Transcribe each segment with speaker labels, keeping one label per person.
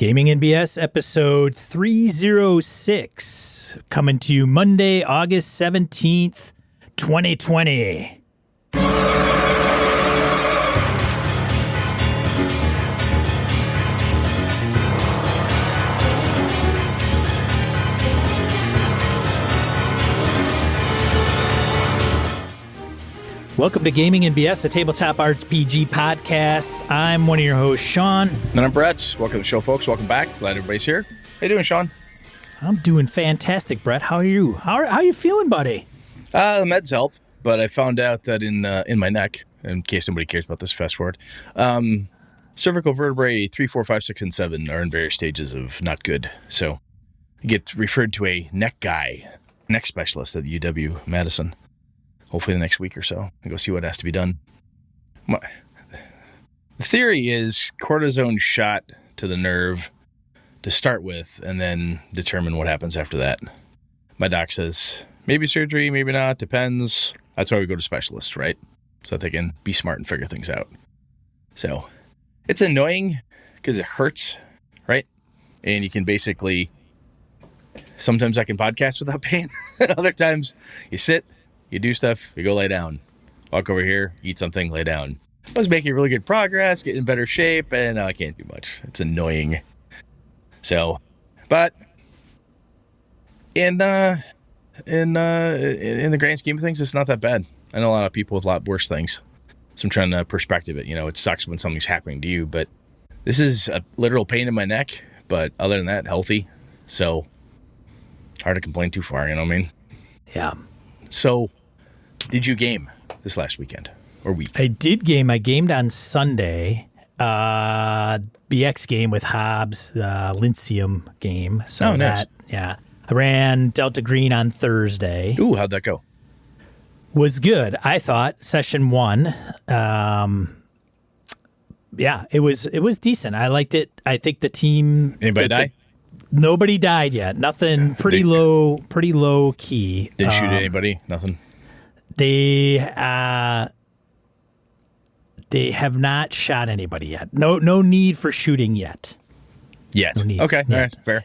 Speaker 1: Gaming and BS episode 306, coming to you Monday, August 17th, 2020. Welcome to Gaming and BS, a tabletop RPG podcast. I'm one of your hosts, Sean.
Speaker 2: And I'm Brett. Welcome to the show, folks. Welcome back. Glad everybody's here. How you doing, Sean?
Speaker 1: I'm doing fantastic, Brett. How are you? How you feeling, buddy?
Speaker 2: The meds help, but I found out that in my neck, in case somebody cares about this, fast forward, cervical vertebrae 3, 4, 5, 6, and 7 are in various stages of not good. So I get referred to a neck specialist at UW-Madison. Hopefully the next week or so, and go see what has to be done. The theory is cortisone shot to the nerve to start with, and then determine what happens after that. My doc says, maybe surgery, maybe not, depends. That's why we go to specialists, right? So that they can be smart and figure things out. So it's annoying because it hurts, right? And you can basically, sometimes I can podcast without pain. Other times you sit, you do stuff, you go lay down. Walk over here, eat something, lay down. I was making really good progress, getting in better shape, and I can't do much. It's annoying. So, but in the grand scheme of things, it's not that bad. I know a lot of people with a lot worse things. So I'm trying to perspective it. You know, it sucks when something's happening to you, but this is a literal pain in my neck. But other than that, healthy. So hard to complain too far, you know what I mean?
Speaker 1: Yeah.
Speaker 2: So, did you game this last weekend or week?
Speaker 1: I did game. I gamed on Sunday. BX game with Hobbs, Lyncium game. So
Speaker 2: nice.
Speaker 1: I ran Delta Green on Thursday.
Speaker 2: Ooh, how'd that go?
Speaker 1: Was good, I thought. Session 1. It was decent. I liked it. I think the team.
Speaker 2: Anybody die?
Speaker 1: Nobody died yet. Nothing. Pretty low key.
Speaker 2: Didn't shoot anybody. Nothing.
Speaker 1: They have not shot anybody yet. No need for shooting yet.
Speaker 2: Yes.
Speaker 1: No need.
Speaker 2: Okay.
Speaker 1: Yeah.
Speaker 2: All right. Fair.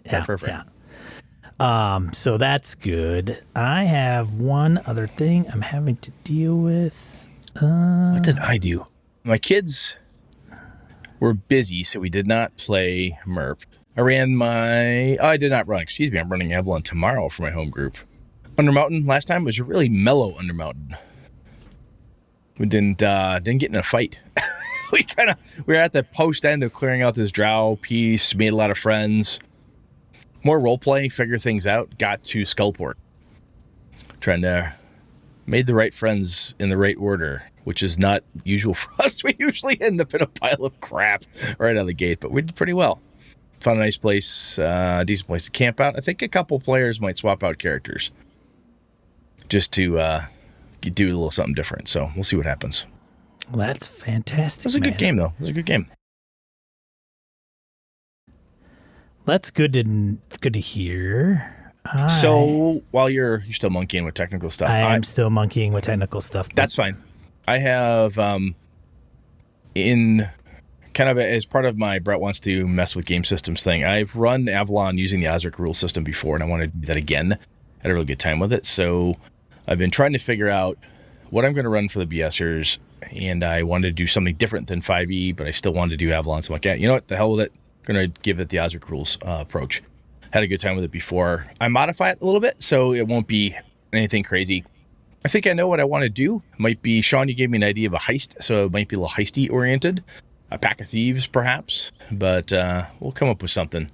Speaker 1: Yeah. So that's good. I have one other thing I'm having to deal with.
Speaker 2: What did I do? My kids were busy, so we did not play MERP. I did not run. Excuse me. I'm running Avalon tomorrow for my home group. Undermountain last time was a really mellow Undermountain. We didn't get in a fight. we were at the post end of clearing out this drow piece, made a lot of friends. More role play, figure things out, got to Skullport. Made the right friends in the right order, which is not usual for us. We usually end up in a pile of crap right out of the gate, but we did pretty well. Found a nice place, decent place to camp out. I think a couple players might swap out characters just to do a little something different. So we'll see what happens.
Speaker 1: Well, that's fantastic.
Speaker 2: It was a good game, though. It was a good game.
Speaker 1: That's good to hear.
Speaker 2: So while you're still monkeying with technical stuff,
Speaker 1: I'm still monkeying with technical stuff.
Speaker 2: That's fine. I have in kind of as part of my Brett wants to mess with game systems thing, I've run Avalon using the Osric rule system before, and I want to do that again. I had a really good time with it. So I've been trying to figure out what I'm going to run for the BSers, and I wanted to do something different than 5e, but I still wanted to do Avalon. So I'm like, yeah, you know what? The hell with it. I'm going to give it the Osric rules approach. Had a good time with it before. I modify it a little bit, so it won't be anything crazy. I think I know what I want to do. Might be, Sean, you gave me an idea of a heist, so it might be a little heisty oriented. A pack of thieves, perhaps, but we'll come up with something.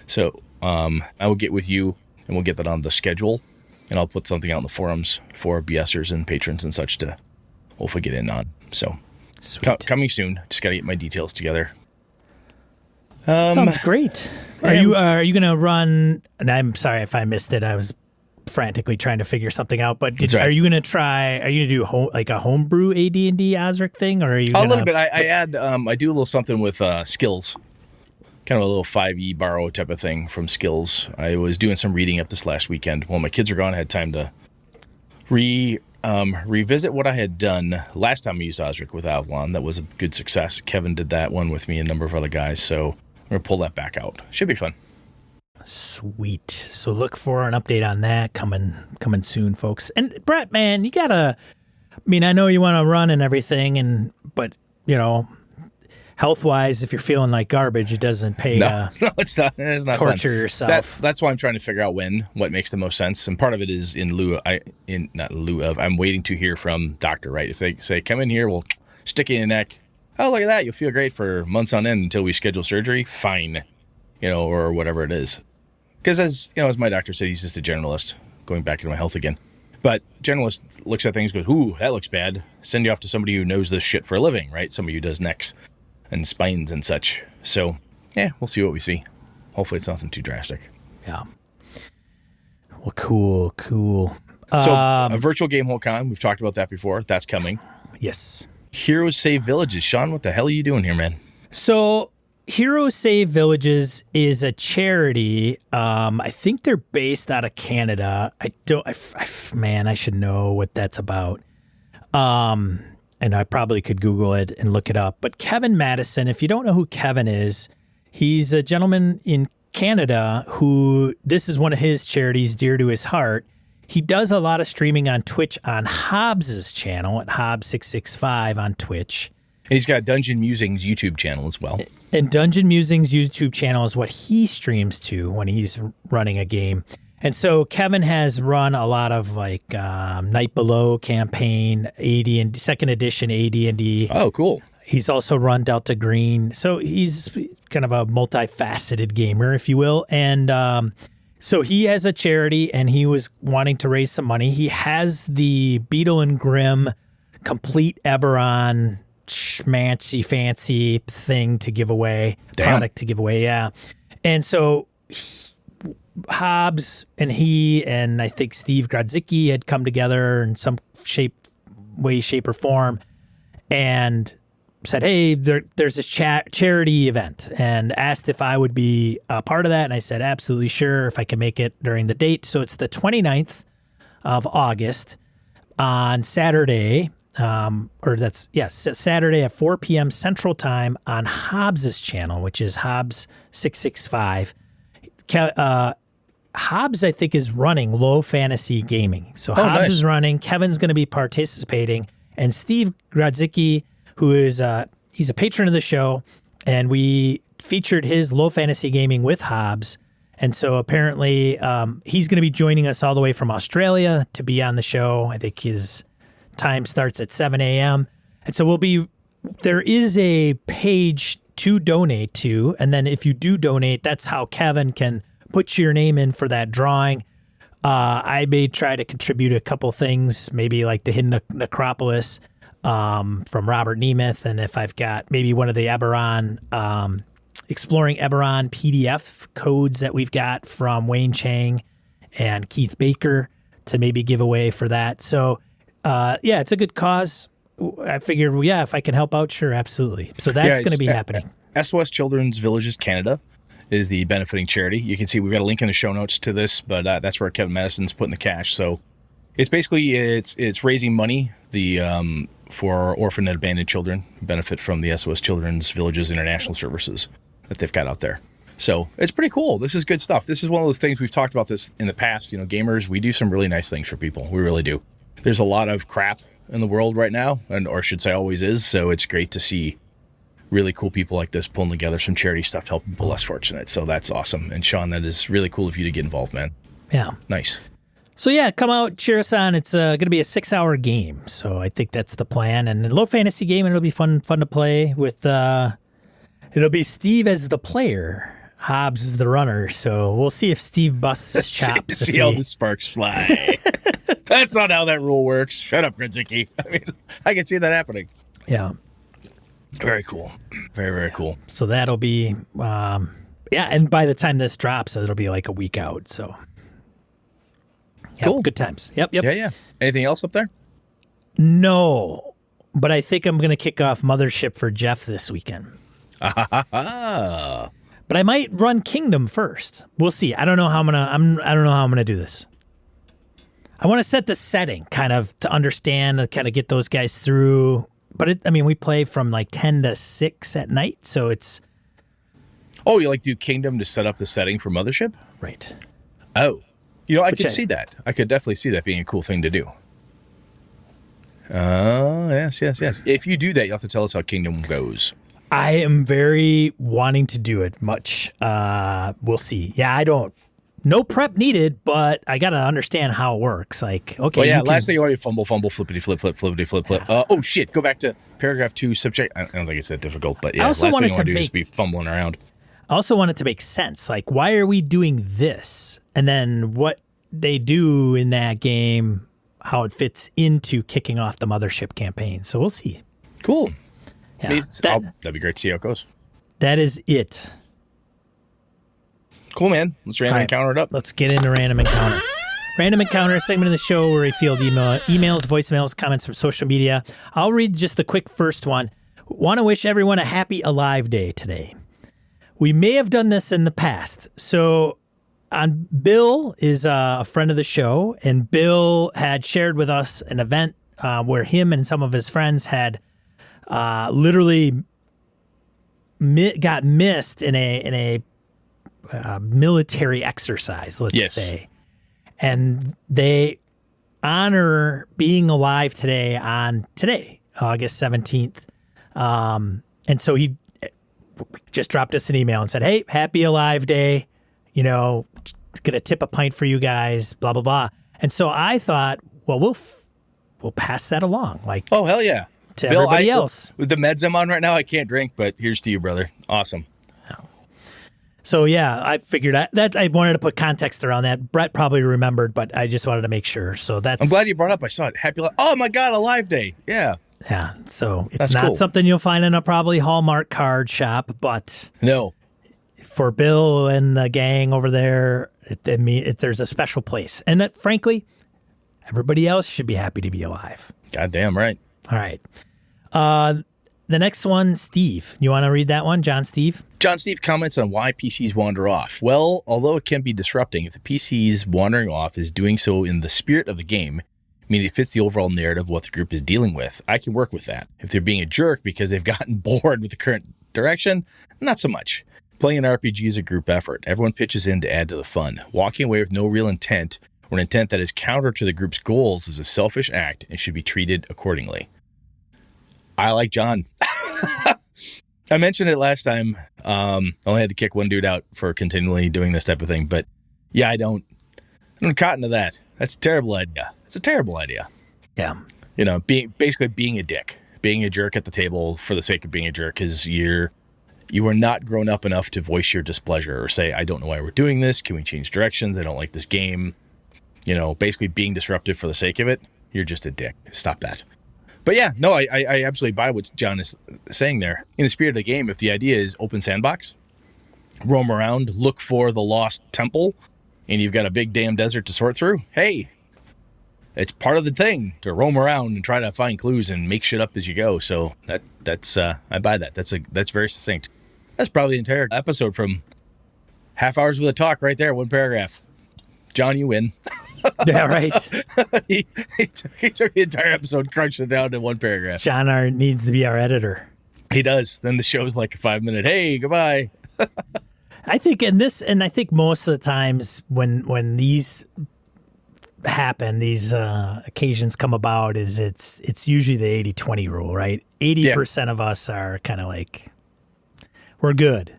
Speaker 2: So I will get with you, and we'll get that on the schedule, and I'll put something out in the forums for BSers and patrons and such to hopefully get in on. So coming soon. Just got to get my details together.
Speaker 1: Sounds great. Are you going to run? And I'm sorry if I missed it. I was frantically trying to figure something out. But are you going to try? Are you going to do a homebrew AD&D Osric thing, or are you
Speaker 2: a little bit? I add. I do a little something with skills, kind of a little 5e borrow type of thing from skills. I was doing some reading up this last weekend. While my kids are gone, I had time to revisit what I had done last time I used Osric with Avalon. That was a good success. Kevin did that one with me and a number of other guys. So We'll pull that back out. Should be fun.
Speaker 1: Sweet. So look for an update on that coming soon, folks. And Brett, man, you gotta. I mean, I know you want to run and everything, but health wise, if you're feeling like garbage, it doesn't pay.
Speaker 2: No, it's not. It's not
Speaker 1: torture
Speaker 2: fun.
Speaker 1: yourself.
Speaker 2: That's why I'm trying to figure out what makes the most sense, and part of it is I'm waiting to hear from doctor. Right? If they say come in here, we'll stick you in the neck. Oh, look at that! You'll feel great for months on end until we schedule surgery. Fine, or whatever it is. Because as my doctor said, he's just a generalist. Going back into my health again. But generalist looks at things, goes, ooh, that looks bad. Send you off to somebody who knows this shit for a living, right? Somebody who does necks and spines and such. So, yeah, we'll see what we see. Hopefully it's nothing too drastic.
Speaker 1: Yeah. Well, cool.
Speaker 2: So, a virtual game whole con, we've talked about that before. That's coming.
Speaker 1: Yes.
Speaker 2: Heroes Save Villages. Sean, what the hell are you doing here, man?
Speaker 1: So, Heroes Save Villages is a charity. I think they're based out of Canada. I should know what that's about. And I probably could Google it and look it up. But Kevin Madison, if you don't know who Kevin is, he's a gentleman in Canada who, this is one of his charities dear to his heart. He does a lot of streaming on Twitch on Hobbs's channel at Hobbs665 on Twitch.
Speaker 2: And he's got Dungeon Musings YouTube channel as well.
Speaker 1: And Dungeon Musings YouTube channel is what he streams to when he's running a game. And so Kevin has run a lot of like Night Below campaign, AD&D, second edition AD&D.
Speaker 2: Oh, cool.
Speaker 1: He's also run Delta Green. So he's kind of a multifaceted gamer, if you will. And so he has a charity and he was wanting to raise some money. He has the Beetle and Grimm complete Eberron schmancy fancy thing to give away.
Speaker 2: Damn.
Speaker 1: Product to give away, yeah. And so Hobbs and he and I think Steve Grodzicki had come together in some shape or form and said, hey, there's this charity event, and asked if I would be a part of that. And I said, absolutely sure, if I can make it during the date. So it's the 29th of August on Saturday. Saturday at 4 p.m. Central Time on Hobbs's channel, which is Hobbs665. Hobbs, I think, is running Low Fantasy Gaming. So Hobbs is running. Kevin's going to be participating. And Steve Grodzicki, who is he's a patron of the show, and we featured his Low Fantasy Gaming with Hobbs. And so apparently he's going to be joining us all the way from Australia to be on the show. I think his time starts at 7 a.m. And so there is a page to donate to. And then if you do donate, that's how Kevin can put your name in for that drawing. I may try to contribute a couple things, maybe like the Hidden Necropolis from Robert Nemeth. And if I've got maybe one of the Eberron, Exploring Eberron PDF codes that we've got from Wayne Chang and Keith Baker to maybe give away for that. So, it's a good cause. I figured, if I can help out, sure, absolutely. So that's going to be happening.
Speaker 2: SOS Children's Villages Canada is the benefiting charity. You can see we've got a link in the show notes to this, but that's where Kevin Madison's putting the cash. So it's basically it's raising money for orphan and abandoned children who benefit from the SOS Children's Villages international services that they've got out there. So it's pretty cool. This is good stuff. This is one of those things we've talked about this in the past. Gamers, we do some really nice things for people. We really do. There's a lot of crap in the world right now, or I should say always is. So it's great to see really cool people like this pulling together some charity stuff to help people less fortunate. So that's awesome. And Sean, that is really cool of you to get involved, man.
Speaker 1: Yeah.
Speaker 2: Nice.
Speaker 1: So come out, cheer us on. It's going to be a 6-hour game. So I think that's the plan. And a Low Fantasy game, it'll be fun to play with. It'll be Steve as the player. Hobbs is the runner. So we'll see if Steve busts his chops.
Speaker 2: See how the sparks fly. That's not how that rule works. Shut up, Grodzicki. I mean, I can see that happening.
Speaker 1: Yeah.
Speaker 2: Very cool. Very, very cool.
Speaker 1: So that'll be, and by the time this drops, it'll be like a week out. So,
Speaker 2: cool.
Speaker 1: Good times. Yep.
Speaker 2: Yeah. Anything else up there?
Speaker 1: No, but I think I'm going to kick off Mothership for Jeff this weekend. But I might run Kingdom first. We'll see. I don't know how I'm gonna do this. I want to set the setting kind of to understand, kind of get those guys through. But we play from like 10 to 6 at night, so it's
Speaker 2: Oh, you like do Kingdom to set up the setting for Mothership?
Speaker 1: Right.
Speaker 2: Oh. I could see that. I could definitely see that being a cool thing to do. Yes. If you do that, you'll have to tell us how Kingdom goes.
Speaker 1: I am very wanting to do it much. We'll see. Yeah, no prep needed, but I got to understand how it works. Like, okay.
Speaker 2: Well, yeah, last thing you want to fumble, flippity, flip.
Speaker 1: Yeah.
Speaker 2: Oh, shit. Go back to paragraph 2, subject. I don't think it's that difficult, but yeah,
Speaker 1: I
Speaker 2: last
Speaker 1: also
Speaker 2: thing you want to do is be fumbling around.
Speaker 1: I also want it to make sense. Like, why are we doing this? And then what they do in that game, how it fits into kicking off the Mothership campaign. So we'll see.
Speaker 2: Cool.
Speaker 1: Yeah,
Speaker 2: that'd be great to see how it goes.
Speaker 1: That is it.
Speaker 2: Cool, man. Let's random encounter it up.
Speaker 1: Let's get into Random Encounter. Random Encounter, a segment of the show where we field emails, voicemails, comments from social media. I'll read just the quick first one. Want to wish everyone a happy Alive Day today. We may have done this in the past. So Bill is a friend of the show, and Bill had shared with us an event where him and some of his friends had literally got missed in a military exercise, let's say. And they honor being alive today on August 17th. And so he just dropped us an email and said, hey, happy Alive Day. You know, going to tip a pint for you guys, blah, blah, blah. And so I thought, well, we'll pass that along. Like,
Speaker 2: oh, hell yeah.
Speaker 1: To Bill, everybody else.
Speaker 2: With the meds I'm on right now, I can't drink, but here's to you, brother. Awesome.
Speaker 1: So, yeah, I figured that I wanted to put context around that. Brett probably remembered, but I just wanted to make sure. So I'm
Speaker 2: glad you brought it up. I saw it. Oh, my God, Alive Day. Yeah.
Speaker 1: Yeah. So it's not something you'll find in a probably Hallmark card shop, but
Speaker 2: no.
Speaker 1: For Bill and the gang over there, there's a special place. And that, frankly, everybody else should be happy to be alive.
Speaker 2: Goddamn right.
Speaker 1: All right. The next one, Steve. You want to read that one, John Steve?
Speaker 2: John Steve comments on why PCs wander off. Well, although it can be disrupting, if the PC's wandering off is doing so in the spirit of the game, meaning it fits the overall narrative of what the group is dealing with, I can work with that. If they're being a jerk because they've gotten bored with the current direction, not so much. Playing an RPG is a group effort. Everyone pitches in to add to the fun. Walking away with no real intent or an intent that is counter to the group's goals is a selfish act and should be treated accordingly. I like John. I mentioned it last time. I only had to kick one dude out for continually doing this type of thing. But yeah, I don't cotton to that. That's a terrible idea. It's a terrible idea.
Speaker 1: Yeah.
Speaker 2: You know, being a dick, being a jerk at the table for the sake of being a jerk because you are not grown up enough to voice your displeasure or say, I don't know why we're doing this. Can we change directions? I don't like this game. You know, basically being disruptive for the sake of it. You're just a dick. Stop that. But yeah, no, I absolutely buy what John is saying there. In the spirit of the game, if the idea is open sandbox, roam around, look for the lost temple, and you've got a big damn desert to sort through, hey, it's part of the thing to roam around and try to find clues and make shit up as you go. So that's I buy that. That's very succinct. That's probably the entire episode from half hours with a talk right there, one paragraph. John, you win.
Speaker 1: Yeah, right.
Speaker 2: he took the entire episode, crunched it down to one paragraph.
Speaker 1: John needs to be our editor.
Speaker 2: He does. Then the show's like a 5-minute, hey, goodbye.
Speaker 1: I think I think most of the times when these happen, these occasions come about, is it's usually the 80-20 rule, right? 80% of us are kind of like, we're good.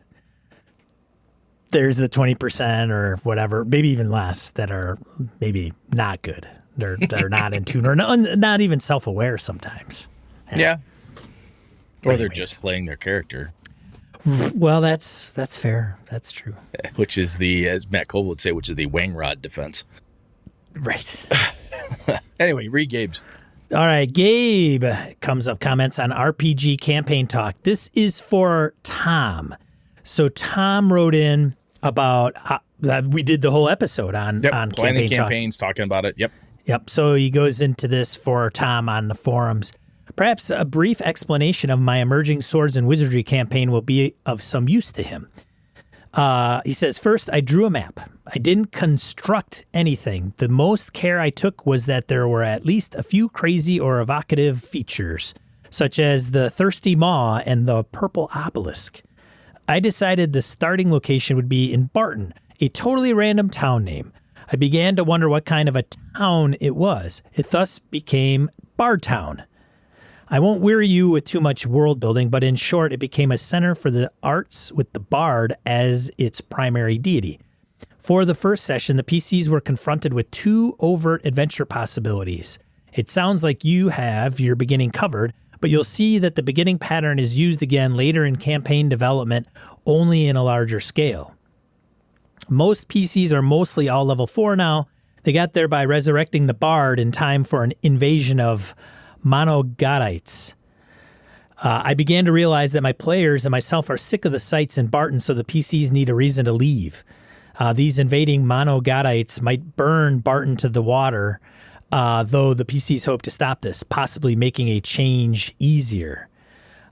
Speaker 1: There's the 20% or whatever, maybe even less, that are maybe not good. They're not in tune or not even self-aware sometimes.
Speaker 2: Yeah. Or they're just playing their character.
Speaker 1: Well, that's fair. That's true.
Speaker 2: Which is as Matt Cole would say, which is the Wang Rod defense.
Speaker 1: Right.
Speaker 2: Anyway, read Gabe's.
Speaker 1: All right. Gabe comments on RPG campaign talk. This is for Tom. So Tom wrote in about we did the whole episode on
Speaker 2: planning campaigns, talking about it.
Speaker 1: Yep. So he goes into this for Tom on the forums. Perhaps a brief explanation of my emerging swords and wizardry campaign will be of some use to him. He says, first, I drew a map. I didn't construct anything. The most care I took was that there were at least a few crazy or evocative features, such as the thirsty maw and the purple obelisk. I decided the starting location would be in Barton, a totally random town name. I began to wonder what kind of a town it was. It thus became Bartown. I won't weary you with too much world building, but in short, it became a center for the arts with the bard as its primary deity. For the first session, the PCs were confronted with 2 overt adventure possibilities. It sounds like you have your beginning covered, but you'll see that the beginning pattern is used again later in campaign development, only in a larger scale. Most PCs are mostly all level 4 now. They got there by resurrecting the bard in time for an invasion of Monogadites. I began to realize that my players and myself are sick of the sights in Barton, so the PCs need a reason to leave. These invading Monogadites might burn Barton to the water, though the PCs hope to stop this, possibly making a change easier.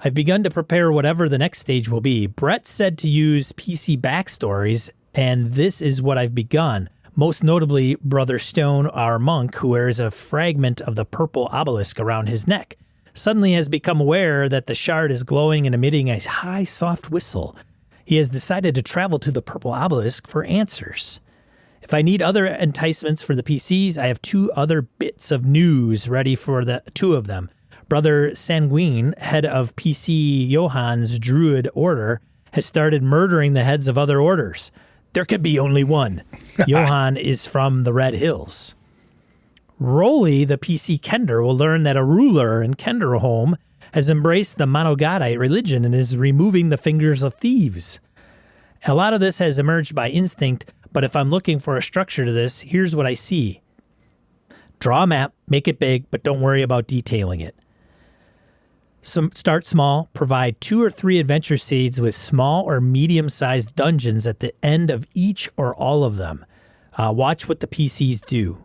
Speaker 1: I've begun to prepare whatever the next stage will be. Brett said to use PC backstories, and this is what I've begun. Most notably, Brother Stone, our monk, who wears a fragment of the purple obelisk around his neck, suddenly has become aware that the shard is glowing and emitting a high, soft whistle. He has decided to travel to the purple obelisk for answers. If I need other enticements for the PCs, I have 2 other bits of news ready for the 2 of them. Brother Sanguine, head of PC Johann's Druid Order, has started murdering the heads of other orders. There could be only one. Johann is from the Red Hills. Rolly, the PC Kender, will learn that a ruler in Kenderholm has embraced the Monogadite religion and is removing the fingers of thieves. A lot of this has emerged by instinct, but if I'm looking for a structure to this, here's what I see. Draw a map, make it big, but don't worry about detailing it. Start small, provide 2 or 3 adventure seeds with small or medium-sized dungeons at the end of each or all of them. Watch what the PCs do.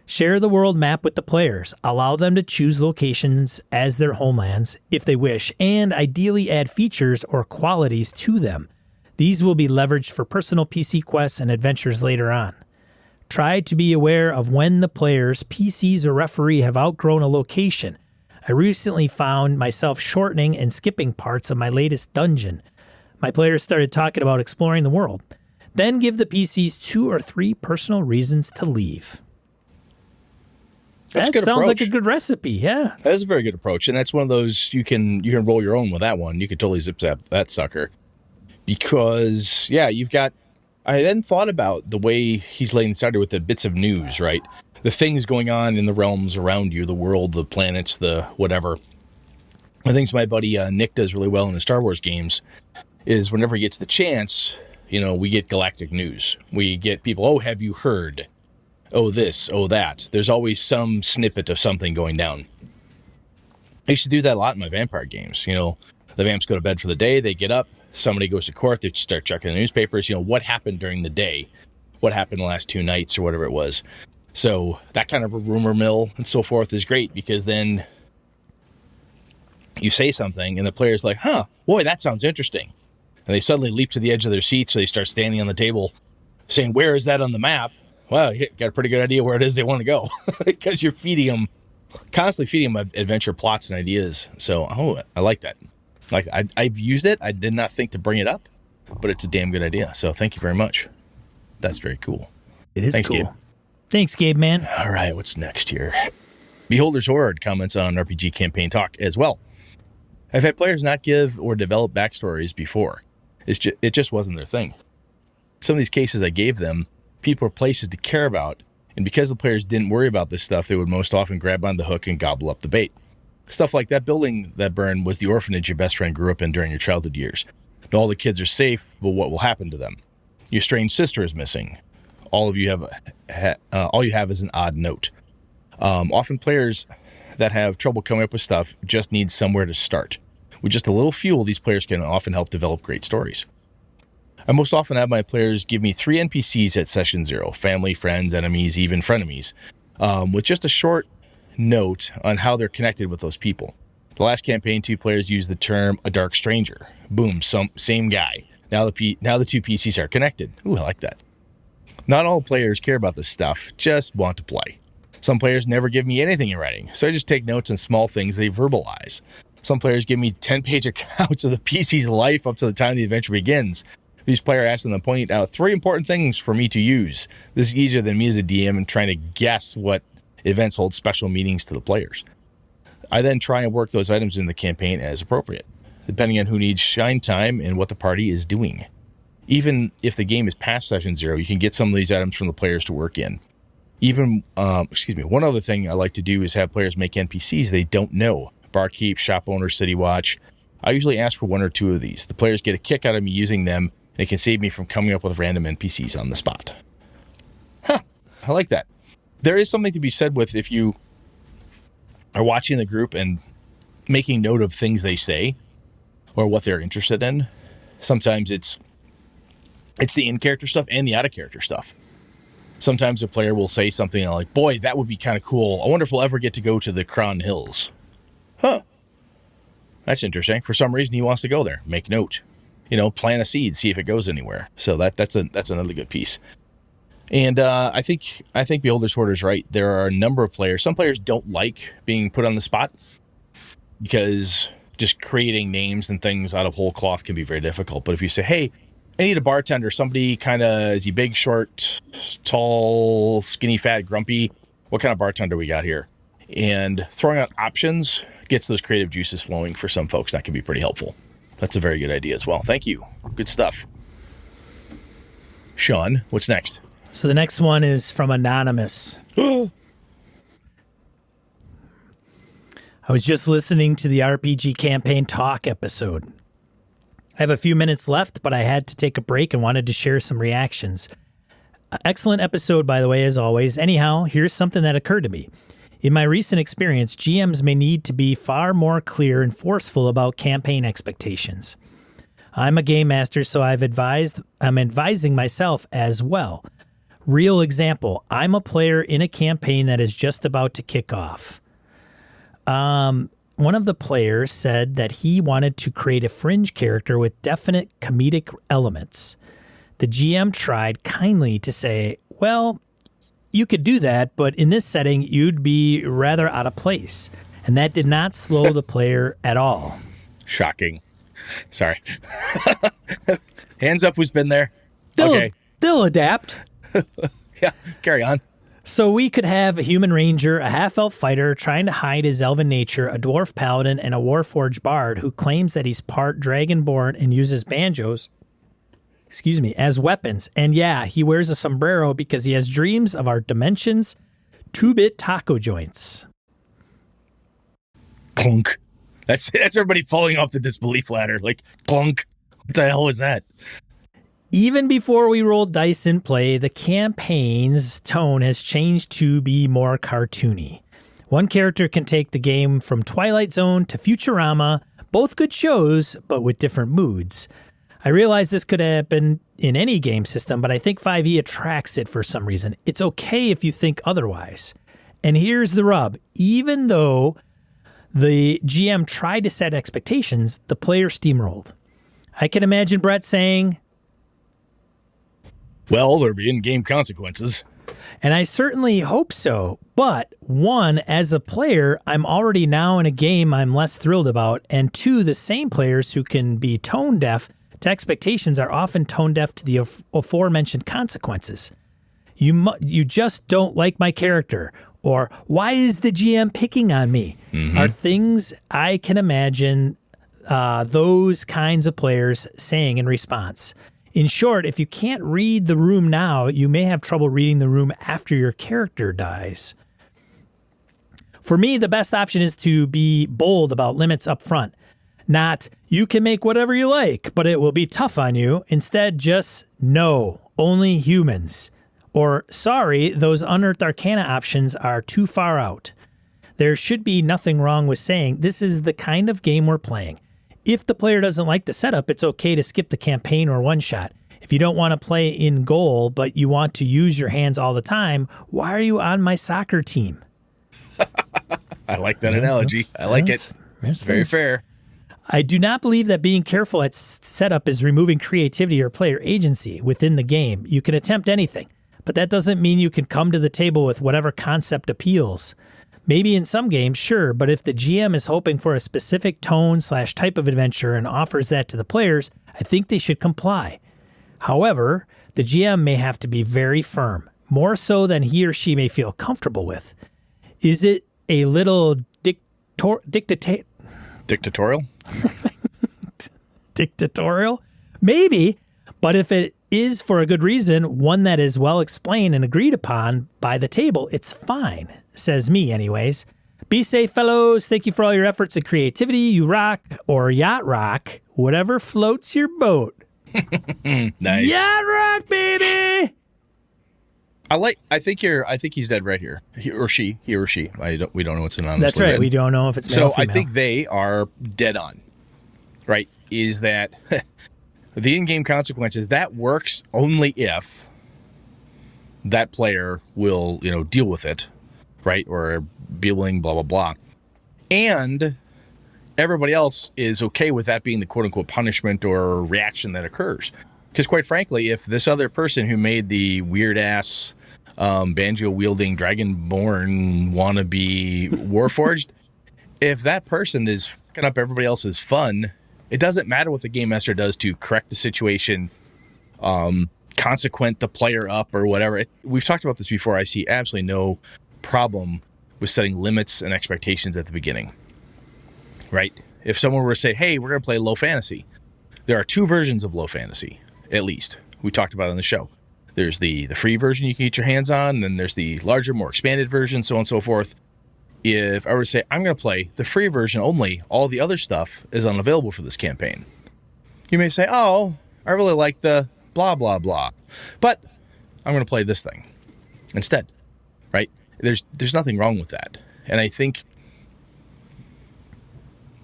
Speaker 1: Share the world map with the players. Allow them to choose locations as their homelands if they wish, and ideally add features or qualities to them. These will be leveraged for personal PC quests and adventures later on. Try to be aware of when the players, PCs, or referee have outgrown a location. I recently found myself shortening and skipping parts of my latest dungeon. My players started talking about exploring the world. Then give the PCs 2 or 3 personal reasons to leave. That sounds like a good recipe, yeah.
Speaker 2: That is a very good approach, and that's one of those you can roll your own with that one. You could totally zip-zap that sucker. Because, yeah, you've got... I then thought about the way he's laying this out with the bits of news, right? The things going on in the realms around you, the world, the planets, the whatever. The things my buddy Nick does really well in the Star Wars games is whenever he gets the chance, we get galactic news. We get people, oh, have you heard? Oh, this, oh, that. There's always some snippet of something going down. I used to do that a lot in my vampire games. The vamps go to bed for the day, they get up, somebody goes to court, they start checking the newspapers, what happened during the day? What happened the last 2 nights or whatever it was? So that kind of a rumor mill and so forth is great because then you say something and the player's like, huh, boy, that sounds interesting. And they suddenly leap to the edge of their seat, so they start standing on the table saying, where is that on the map? Well, you got a pretty good idea where it is they want to go because you're constantly feeding them adventure plots and ideas. So, I like that. I've used it. I did not think to bring it up, but it's a damn good idea. So thank you very much. That's very cool.
Speaker 1: It is cool.
Speaker 2: Gabe.
Speaker 1: Thanks, Gabe, man.
Speaker 2: All right, what's next here? Beholder's Horde comments on RPG Campaign Talk as well. I've had players not give or develop backstories before. It just wasn't their thing. Some of these cases I gave them, people or places to care about, and because the players didn't worry about this stuff, they would most often grab on the hook and gobble up the bait. Stuff like that building that burned was the orphanage your best friend grew up in during your childhood years. All the kids are safe, but what will happen to them? Your strange sister is missing. All you have is an odd note. Often players that have trouble coming up with stuff just need somewhere to start. With just a little fuel, these players can often help develop great stories. I most often have my players give me 3 NPCs at session 0, family, friends, enemies, even frenemies, with just a short note on how they're connected with those people. The last campaign, 2 players used the term a dark stranger. Boom, same guy. Now the 2 PCs are connected. Ooh, I like that. Not all players care about this stuff, just want to play. Some players never give me anything in writing, so I just take notes on small things they verbalize. Some players give me 10-page accounts of the PC's life up to the time the adventure begins. Each player asks them to point out 3 important things for me to use. This is easier than me as a DM and trying to guess what events hold special meanings to the players. I then try and work those items in the campaign as appropriate, depending on who needs shine time and what the party is doing. Even if the game is past session 0, you can get some of these items from the players to work in. One other thing I like to do is have players make NPCs they don't know. Barkeep, shop owner, city watch. I usually ask for 1 or 2 of these. The players get a kick out of me using them, and it can save me from coming up with random NPCs on the spot. I like that. There is something to be said with if you are watching the group and making note of things they say or what they're interested in. Sometimes it's the in-character stuff and the out-of-character stuff. Sometimes a player will say something like, boy, that would be kind of cool. I wonder if we'll ever get to go to the Crown Hills. That's interesting. For some reason, he wants to go there. Make note. Plant a seed, see if it goes anywhere. So that's another good piece. And I think Beholder's Hoarder's right. There are a number of players. Some players don't like being put on the spot because just creating names and things out of whole cloth can be very difficult. But if you say, hey, I need a bartender, somebody kind of, is he big, short, tall, skinny, fat, grumpy? What kind of bartender we got here? And throwing out options gets those creative juices flowing for some folks. That can be pretty helpful. That's a very good idea as well. Thank you. Good stuff. Sean, what's next?
Speaker 1: So the next one is from Anonymous. I was just listening to the RPG Campaign Talk episode. I have a few minutes left, but I had to take a break and wanted to share some reactions. Excellent episode, by the way, as always. Anyhow, here's something that occurred to me. In my recent experience, GMs may need to be far more clear and forceful about campaign expectations. I'm a game master, so I'm advising myself as well. Real example, I'm a player in a campaign that is just about to kick off. One of the players said that he wanted to create a fringe character with definite comedic elements. The GM tried kindly to say, well, you could do that, but in this setting, you'd be rather out of place. And that did not slow the player at all.
Speaker 2: Shocking. Sorry. Hands up who's been there.
Speaker 1: They'll adapt.
Speaker 2: Yeah, carry on.
Speaker 1: So we could have a human ranger, a half-elf fighter trying to hide his elven nature, a dwarf paladin, and a warforged bard who claims that he's part dragonborn and uses banjos, as weapons. And yeah, he wears a sombrero because he has dreams of our dimensions, 2-bit taco joints.
Speaker 2: Clunk. That's everybody falling off the disbelief ladder. Like, clunk. What the hell was that?
Speaker 1: Even before we rolled dice in play, the campaign's tone has changed to be more cartoony. One character can take the game from Twilight Zone to Futurama, both good shows, but with different moods. I realize this could happen in any game system, but I think 5e attracts it for some reason. It's okay if you think otherwise. And here's the rub. Even though the GM tried to set expectations, the player steamrolled. I can imagine Brett saying,
Speaker 2: well, there'll be in-game consequences.
Speaker 1: And I certainly hope so. But one, as a player, I'm already now in a game I'm less thrilled about. And two, the same players who can be tone deaf to expectations are often tone deaf to the aforementioned consequences. You just don't like my character. Or why is the GM picking on me? Are things I can imagine those kinds of players saying in response. In short, if you can't read the room now, you may have trouble reading the room after your character dies. For me, the best option is to be bold about limits up front. Not, you can make whatever you like, but it will be tough on you. Instead, just, no, only humans. Or, sorry, those unearthed arcana options are too far out. There should be nothing wrong with saying, this is the kind of game we're playing. If the player doesn't like the setup, it's okay to skip the campaign or one-shot. If you don't want to play in goal, but you want to use your hands all the time, why are you on my soccer team?
Speaker 2: I like that analogy. I like it. It's very fair.
Speaker 1: I do not believe that being careful at setup is removing creativity or player agency within the game. You can attempt anything, but that doesn't mean you can come to the table with whatever concept appeals. Maybe in some games, sure, but if the GM is hoping for a specific tone/type of adventure and offers that to the players, I think they should comply. However, the GM may have to be very firm, more so than he or she may feel comfortable with. Is it a little
Speaker 2: dictatorial?
Speaker 1: Dictatorial? Maybe, but if it is for a good reason, one that is well explained and agreed upon by the table, it's fine, says me anyways. Be safe, fellows. Thank you for all your efforts and creativity. You rock, or yacht rock, whatever floats your boat.
Speaker 2: Nice.
Speaker 1: Yacht rock, baby.
Speaker 2: I think he's dead right here. He or she. We don't know what's in on.
Speaker 1: That's right. We don't know if it's male or female.
Speaker 2: I think they are dead on. Right? Is that the in-game consequences, that works only if that player will, deal with it, right? Or be willing, blah, blah, blah. And everybody else is okay with that being the quote-unquote punishment or reaction that occurs. Because quite frankly, if this other person who made the weird-ass banjo-wielding, dragonborn wannabe Warforged, if that person is fucking up everybody else's fun, it doesn't matter what the game master does to correct the situation, consequent the player up or whatever. We've talked about this before. I see absolutely no problem with setting limits and expectations at the beginning, right? If someone were to say, hey, we're going to play low fantasy, there are two versions of low fantasy, at least. We talked about it on the show. There's the free version you can get your hands on, and then there's the larger, more expanded version, so on and so forth. If I were to say, I'm going to play the free version only, all the other stuff is unavailable for this campaign. You may say, oh, I really like the blah, blah, blah, but I'm going to play this thing instead, right? There's nothing wrong with that. And I think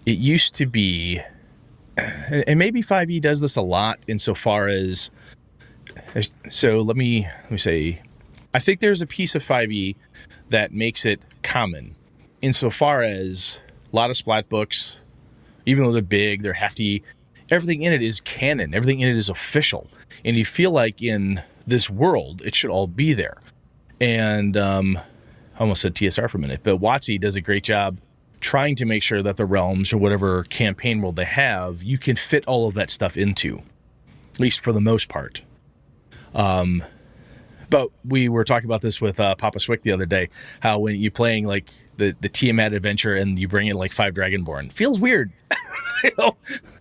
Speaker 2: it used to be, and maybe 5e does this a lot insofar as, so let me say, I think there's a piece of 5e that makes it common insofar as a lot of splat books, even though they're big, they're hefty, everything in it is canon, everything in it is official. And you feel like in this world, it should all be there. And I almost said TSR for a minute, but WotC does a great job trying to make sure that the realms or whatever campaign world they have, you can fit all of that stuff into, at least for the most part. But we were talking about this with Papa Swick the other day, how when you're playing like the Tiamat adventure and you bring in like 5 Dragonborn, feels weird.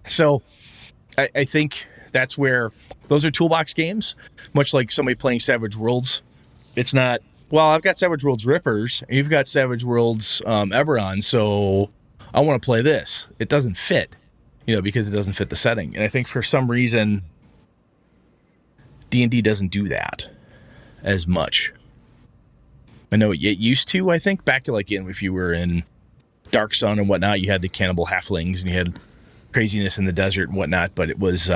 Speaker 2: So I think that's where those are toolbox games, much like somebody playing Savage Worlds. It's not, well, I've got Savage Worlds Rippers and you've got Savage Worlds Eberron, so I want to play this. It doesn't fit, because it doesn't fit the setting. And I think for some reason D&D doesn't do that as much. I know it used to, I think, back if you were in Dark Sun and whatnot, you had the cannibal halflings and you had craziness in the desert and whatnot, but it was,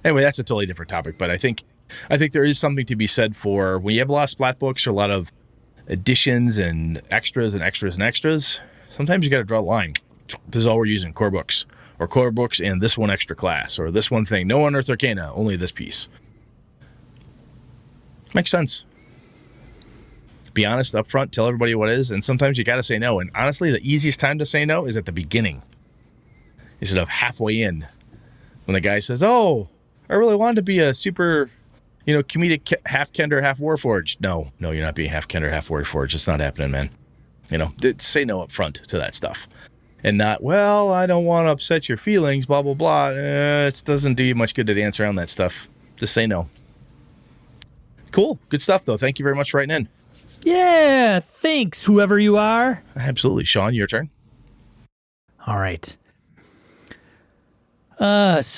Speaker 2: Anyway, that's a totally different topic, but I think there is something to be said for when you have a lot of splat books or a lot of additions and extras and extras and extras, sometimes you got to draw a line. This is all we're using, core books, or core books and this one extra class, or this one thing. No Unearthed Arcana, only this piece. Makes sense. Be honest up front, tell everybody what it is, and sometimes you got to say no. And honestly, the easiest time to say no is at the beginning, instead of halfway in, when the guy says, "Oh, I really wanted to be a super, comedic half Kender, half Warforged." No, you're not being half Kender, half Warforged. It's not happening, man. Say no up front to that stuff, and not, well, I don't want to upset your feelings, blah blah blah. It doesn't do you much good to dance around that stuff. Just say no. Cool. Good stuff, though. Thank you very much for writing in.
Speaker 1: Yeah, thanks, whoever you are.
Speaker 2: Absolutely. Sean, your turn.
Speaker 1: All right. It's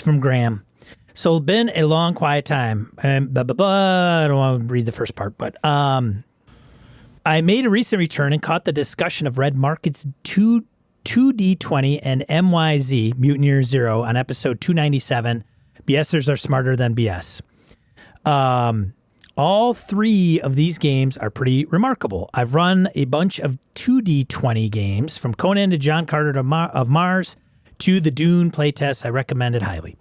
Speaker 1: from Graham. So, been a long, quiet time. I don't want to read the first part, but I made a recent return and caught the discussion of Red Market's 2D20 and MYZ, Mutineer Zero, on episode 297. BSers are smarter than BS. All 3 of these games are pretty remarkable. I've run a bunch of 2D20 games, from Conan to John Carter of Mars to the Dune playtests. I recommend it highly.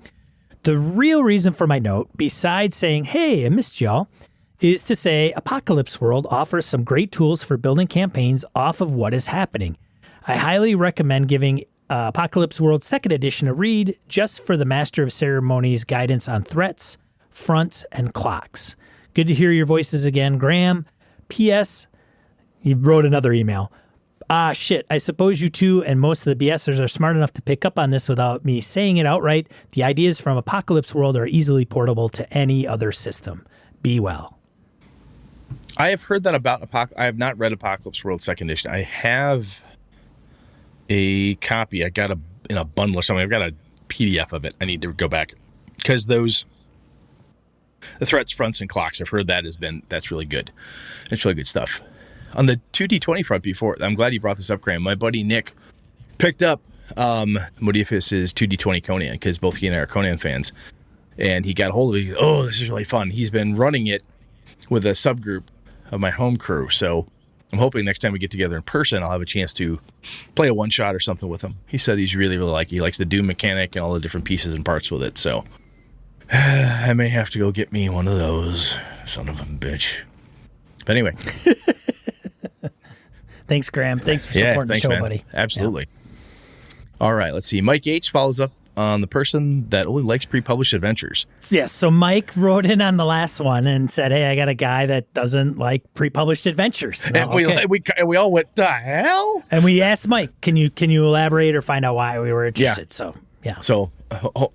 Speaker 1: The real reason for my note, besides saying, hey, I missed y'all, is to say Apocalypse World offers some great tools for building campaigns off of what is happening. I highly recommend giving Apocalypse World 2nd Edition a read just for the Master of Ceremonies guidance on threats, fronts, and clocks. Good to hear your voices again, Graham. P.S. You wrote another email. Shit, I suppose you two and most of the BSers are smart enough to pick up on this without me saying it outright. The ideas from Apocalypse World are easily portable to any other system. Be well.
Speaker 2: I have heard that about I have not read Apocalypse World 2nd Edition. I have a copy. I got in a bundle or something. I've got a PDF of it. I need to go back because the threats, fronts, and clocks. I've heard that's really good. It's really good stuff. On the 2D20 front, I'm glad you brought this up, Graham. My buddy Nick picked up Modiphius' 2D20 Conan because both he and I are Conan fans, and he got a hold of it. Oh, this is really fun. He's been running it with a subgroup of my home crew, so I'm hoping next time we get together in person, I'll have a chance to play a one-shot or something with him. He said he's really, really he likes the Doom mechanic and all the different pieces and parts with it, so I may have to go get me one of those, son of a bitch. But anyway.
Speaker 1: Thanks, Graham. Thanks for supporting the show, man. Buddy.
Speaker 2: Absolutely. Yeah. All right, let's see. Mike H. follows up on the person that only likes pre-published adventures.
Speaker 1: Yes, so Mike wrote in on the last one and said, hey, I got a guy that doesn't like pre-published adventures.
Speaker 2: And we all went, the hell?
Speaker 1: And we asked Mike, can you elaborate or find out why we were interested? Yeah. So, yeah.
Speaker 2: So,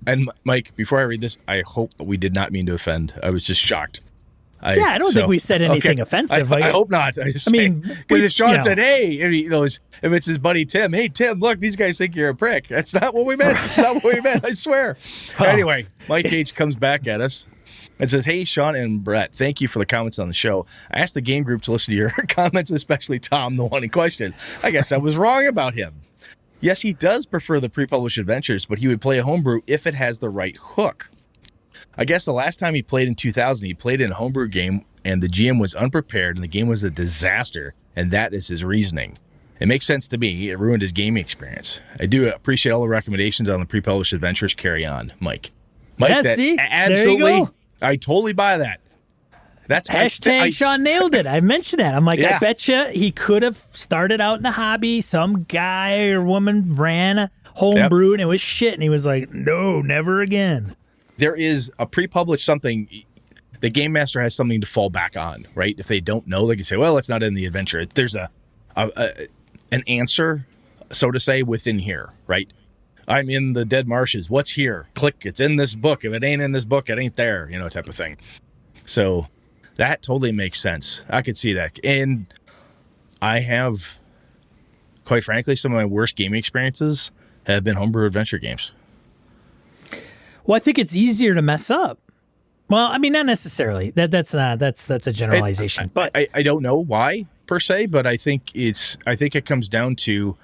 Speaker 2: and Mike, before I read this, I hope we did not mean to offend. I was just shocked.
Speaker 1: I don't think we said anything offensive.
Speaker 2: I hope not. Because if Sean said, hey, if it's his buddy Tim, hey, Tim, look, these guys think you're a prick. That's not what we meant. That's not what we meant, I swear. Anyway, Mike H. comes back at us and says, hey, Sean and Brett, thank you for the comments on the show. I asked the game group to listen to your comments, especially Tom, the one in question. I guess I was wrong about him. Yes, he does prefer the pre-published adventures, but he would play a homebrew if it has the right hook. I guess the last time he played in 2000, he played in a homebrew game, and the GM was unprepared, and the game was a disaster, and that is his reasoning. It makes sense to me. It ruined his gaming experience. I do appreciate all the recommendations on the pre-published adventures. Carry on, Mike.
Speaker 1: Yeah, see?
Speaker 2: Absolutely.
Speaker 1: There you go.
Speaker 2: I totally buy that. That's
Speaker 1: hashtag Sean nailed it. I mentioned that. I'm like, yeah. I bet you he could have started out in the hobby. Some guy or woman ran a homebrew, and it was shit, and he was like, no, never again.
Speaker 2: There is a pre-published something, the game master has something to fall back on, right? If they don't know, they can say, well, it's not in the adventure. There's an answer, so to say, within here, right? I'm in the dead marshes. What's here? Click, it's in this book. If it ain't in this book, it ain't there, type of thing. So that totally makes sense. I could see that. And I have, quite frankly, some of my worst gaming experiences have been homebrew adventure games.
Speaker 1: Well, I think it's easier to mess up. Well, I mean, not necessarily. That's a generalization. But
Speaker 2: I don't know why per se, but I think it comes down to,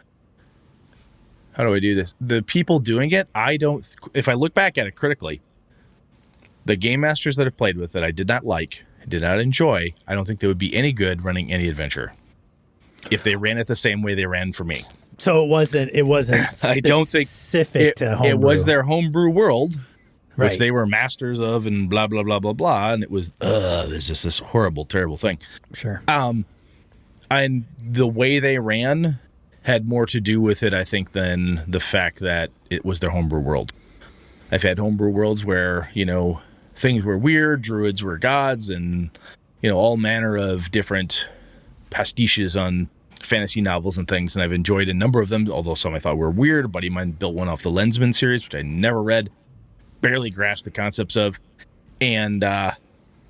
Speaker 2: how do I do this? The people doing it, if I look back at it critically, the game masters that I've played with that I did not like, did not enjoy, I don't think they would be any good running any adventure if they ran it the same way they ran for me.
Speaker 1: So it wasn't
Speaker 2: I don't think
Speaker 1: specific to homebrew.
Speaker 2: It was their homebrew world,
Speaker 1: right,
Speaker 2: which they were masters of, and blah blah blah blah blah, and it was there's just this horrible, terrible thing.
Speaker 1: Sure.
Speaker 2: And the way they ran had more to do with it, I think, than the fact that it was their homebrew world. I've had homebrew worlds where things were weird, druids were gods, and all manner of different pastiches on fantasy novels and things, and I've enjoyed a number of them, although some I thought were weird. A buddy of mine built one off the Lensman series, which I never read, barely grasped the concepts of, and but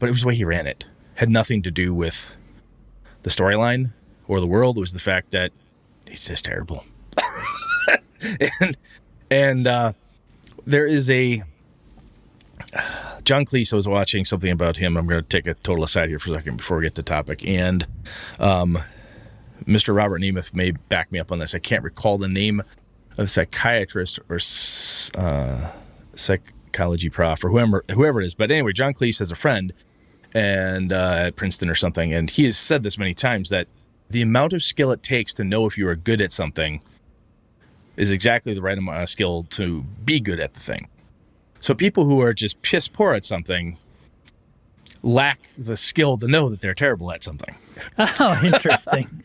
Speaker 2: it was the way he ran it. Had nothing to do with the storyline or the world. It was the fact that he's just terrible. and there is a John Cleese. I was watching something about him. I'm going to take a total aside here for a second before we get to the topic, and Mr. Robert Nemeth may back me up on this. I can't recall the name of a psychiatrist or psychology prof or whoever it is. But anyway, John Cleese has a friend and at Princeton or something, and he has said this many times, that the amount of skill it takes to know if you are good at something is exactly the right amount of skill to be good at the thing. So people who are just piss poor at something, lack the skill to know that they're terrible at something.
Speaker 1: Oh, interesting.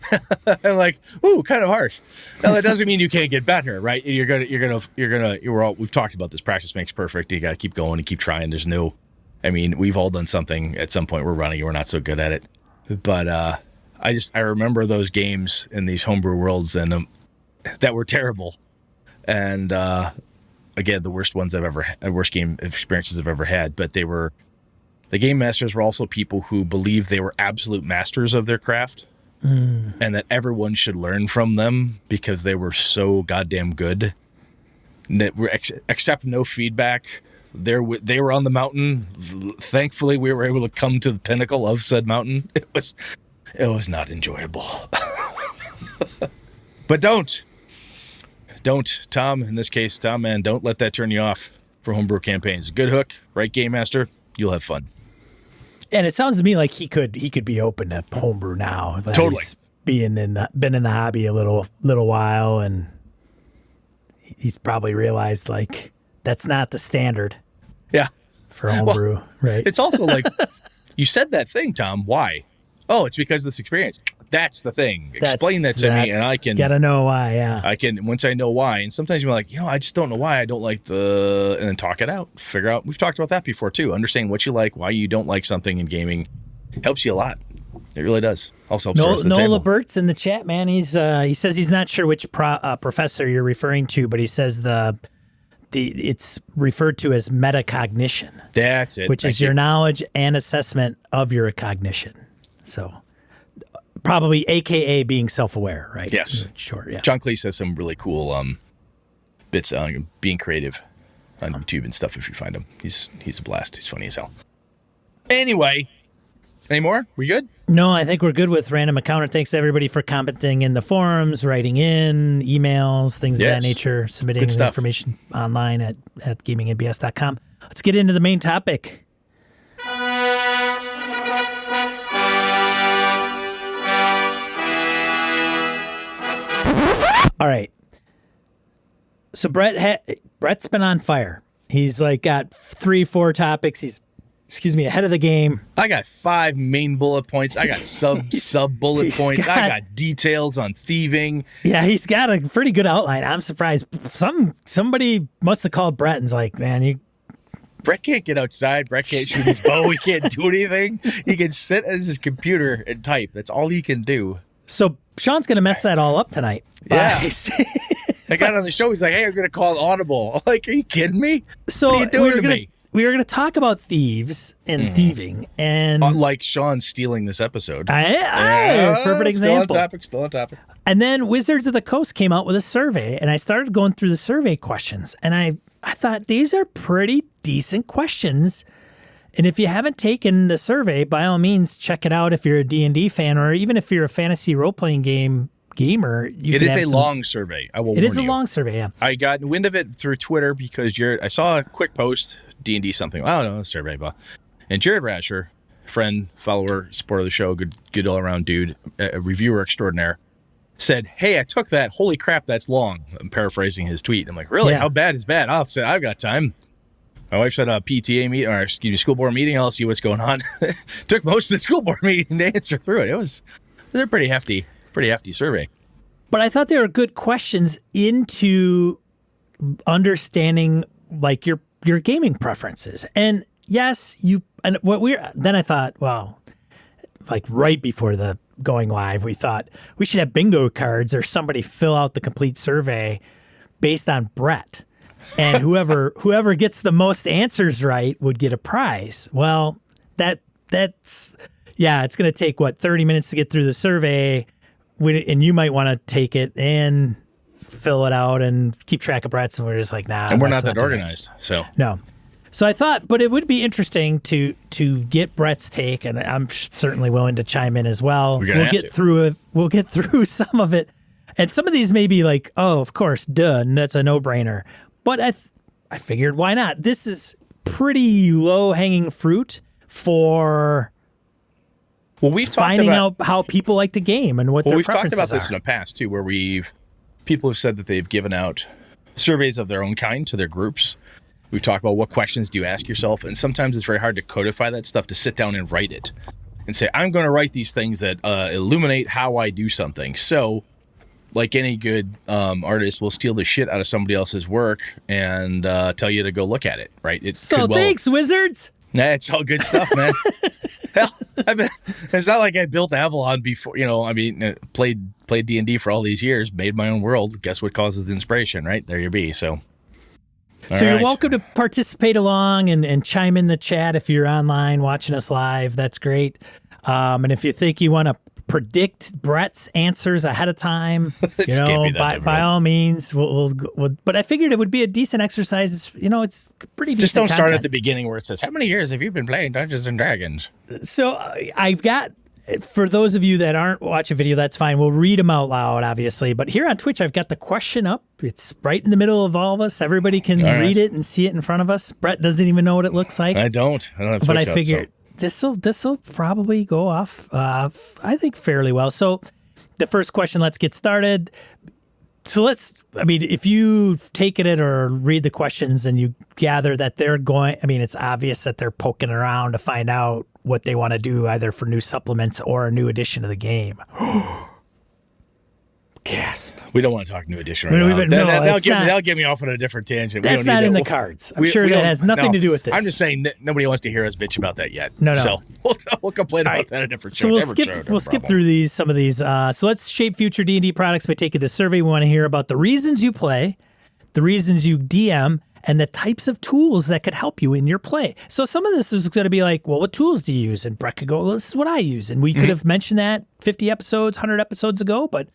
Speaker 2: I'm like, ooh, kind of harsh. Now that doesn't mean you can't get better, right? We've talked about this. Practice makes perfect. You got to keep going and keep trying. We've all done something at some point. We're running and we're not so good at it. But I remember those games in these homebrew worlds and that were terrible. And again, the worst game experiences I've ever had. But the game masters were also people who believed they were absolute masters of their craft and that everyone should learn from them because they were so goddamn good. Accept no feedback. They were on the mountain. Thankfully, we were able to come to the pinnacle of said mountain. It was not enjoyable. But don't, Tom, in this case, Tom, man, don't let that turn you off for homebrew campaigns. A good hook, right game master, you'll have fun.
Speaker 1: And it sounds to me like he could be open to homebrew now.
Speaker 2: Totally.
Speaker 1: He's been in the hobby a little while, and he's probably realized like that's not the standard.
Speaker 2: Yeah.
Speaker 1: For homebrew, right?
Speaker 2: It's also like you said that thing, Tom. Why? Oh, it's because of this experience. That's the thing. Explain that to me, and I can.
Speaker 1: Gotta know why, yeah.
Speaker 2: I can, once I know why, and sometimes you're like, I just don't know why I don't like and then talk it out. Figure out. We've talked about that before too. Understanding what you like, why you don't like something in gaming, helps you a lot. It really does. Also helps the
Speaker 1: Noah Bert's in the chat, man. He says he's not sure which professor you're referring to, but he says it's referred to as metacognition.
Speaker 2: That's it.
Speaker 1: Which is your knowledge and assessment of your cognition. So probably AKA being self-aware, right?
Speaker 2: Yes.
Speaker 1: Sure, yeah.
Speaker 2: John Cleese has some really cool bits on being creative on YouTube and stuff if you find him. He's a blast. He's funny as hell. Anyway, any more? We good?
Speaker 1: No, I think we're good with Random Encounter. Thanks everybody for commenting in the forums, writing in, emails, things of that nature, submitting information online at gamingnbs.com. Let's get into the main topic. All right. So Brett's been on fire. He's like got 3-4 topics. He's ahead of the game.
Speaker 2: I got 5 main bullet points. I got sub bullet points. I got details on thieving.
Speaker 1: Yeah, he's got a pretty good outline. I'm surprised. Somebody must have called Brett and's like, man,
Speaker 2: Brett can't get outside. Brett can't shoot his bow. He can't do anything. He can sit at his computer and type. That's all he can do.
Speaker 1: So Sean's going to mess that all up tonight.
Speaker 2: Yeah. I got on the show. He's like, hey, I'm going to call audible. I'm like, are you kidding me?
Speaker 1: So
Speaker 2: what are you doing to me?
Speaker 1: We were going to talk about thieves and thieving. And
Speaker 2: like Sean stealing this episode.
Speaker 1: Perfect example.
Speaker 2: Still on topic.
Speaker 1: And then Wizards of the Coast came out with a survey, and I started going through the survey questions. And I thought, these are pretty decent questions. And if you haven't taken the survey, by all means, check it out if you're a D&D fan, or even if you're a fantasy role-playing gamer.
Speaker 2: It is a long survey. I will warn you.
Speaker 1: It is a long survey, yeah.
Speaker 2: I got wind of it through Twitter because I saw a quick post, D&D something. I don't know, survey. And Jared Rasher, friend, follower, supporter of the show, good all-around dude, a reviewer extraordinaire, said, hey, I took that. Holy crap, that's long. I'm paraphrasing his tweet. I'm like, really? Yeah. How bad is bad? I'll say, I've got time. My wife said a PTA meeting, or school board meeting. I'll see what's going on. Took most of the school board meeting to answer through it. They're pretty hefty survey.
Speaker 1: But I thought they were good questions into understanding like your gaming preferences. And yes, then I thought, well, like right before the going live, we thought we should have bingo cards or somebody fill out the complete survey based on Brett. And whoever gets the most answers right would get a prize. Well, it's going to take 30 minutes to get through the survey, and you might want to take it and fill it out and keep track of Brett's, and we're just like, nah.
Speaker 2: And we're not that organized, so
Speaker 1: no. So I thought, but it would be interesting to get Brett's take, and I'm certainly willing to chime in as well. We'll get through it. We'll get through some of it, and some of these may be like, oh, of course, duh, and that's a no-brainer. But I figured, why not? This is pretty low-hanging fruit for finding out how people like to game and what their preferences are.
Speaker 2: We've talked about this in the past, too, where people have said that they've given out surveys of their own kind to their groups. We've talked about what questions do you ask yourself, and sometimes it's very hard to codify that stuff, to sit down and write it and say, I'm going to write these things that illuminate how I do something. So, like any good artist, will steal the shit out of somebody else's work and tell you to go look at it, right?
Speaker 1: Thanks, wizards.
Speaker 2: Nah, it's all good stuff, man. Hell, it's not like I built Avalon before, played D&D for all these years, made my own world. Guess what causes the inspiration, right? There you be. So
Speaker 1: you're welcome to participate along and chime in the chat if you're online watching us live. That's great. And if you think you want to predict Brett's answers ahead of time, by all means, we'll. But I figured it would be a decent exercise. It's pretty decent.
Speaker 2: Just don't start
Speaker 1: content.
Speaker 2: at the beginning where it says, how many years have you been playing Dungeons and Dragons?
Speaker 1: So I've got, for those of you that aren't watching video, that's fine. We'll read them out loud, obviously. But here on Twitch, I've got the question up. It's right in the middle of all of us. Everybody can read it and see it in front of us. Brett doesn't even know what it looks like.
Speaker 2: I don't have Twitch
Speaker 1: but I figured this'll probably go off, I think, fairly well. So the first question, let's get started. So if you've taken it or read the questions and you gather that they're going, it's obvious that they're poking around to find out what they want to do, either for new supplements or a new edition of the game. Gasp.
Speaker 2: We don't want to talk new edition right now. That'll get me off on a different tangent.
Speaker 1: That's not in the cards. I'm sure that has nothing to do with this.
Speaker 2: I'm just saying that nobody wants to hear us bitch about that yet.
Speaker 1: No.
Speaker 2: So we'll complain about that a different show.
Speaker 1: So we'll skip through some of these. So let's shape future D&D products by taking the survey. We want to hear about the reasons you play, the reasons you DM, and the types of tools that could help you in your play. So some of this is going to be like, well, what tools do you use? And Brett could go, well, this is what I use. And we could have mentioned that 50 episodes, 100 episodes ago, but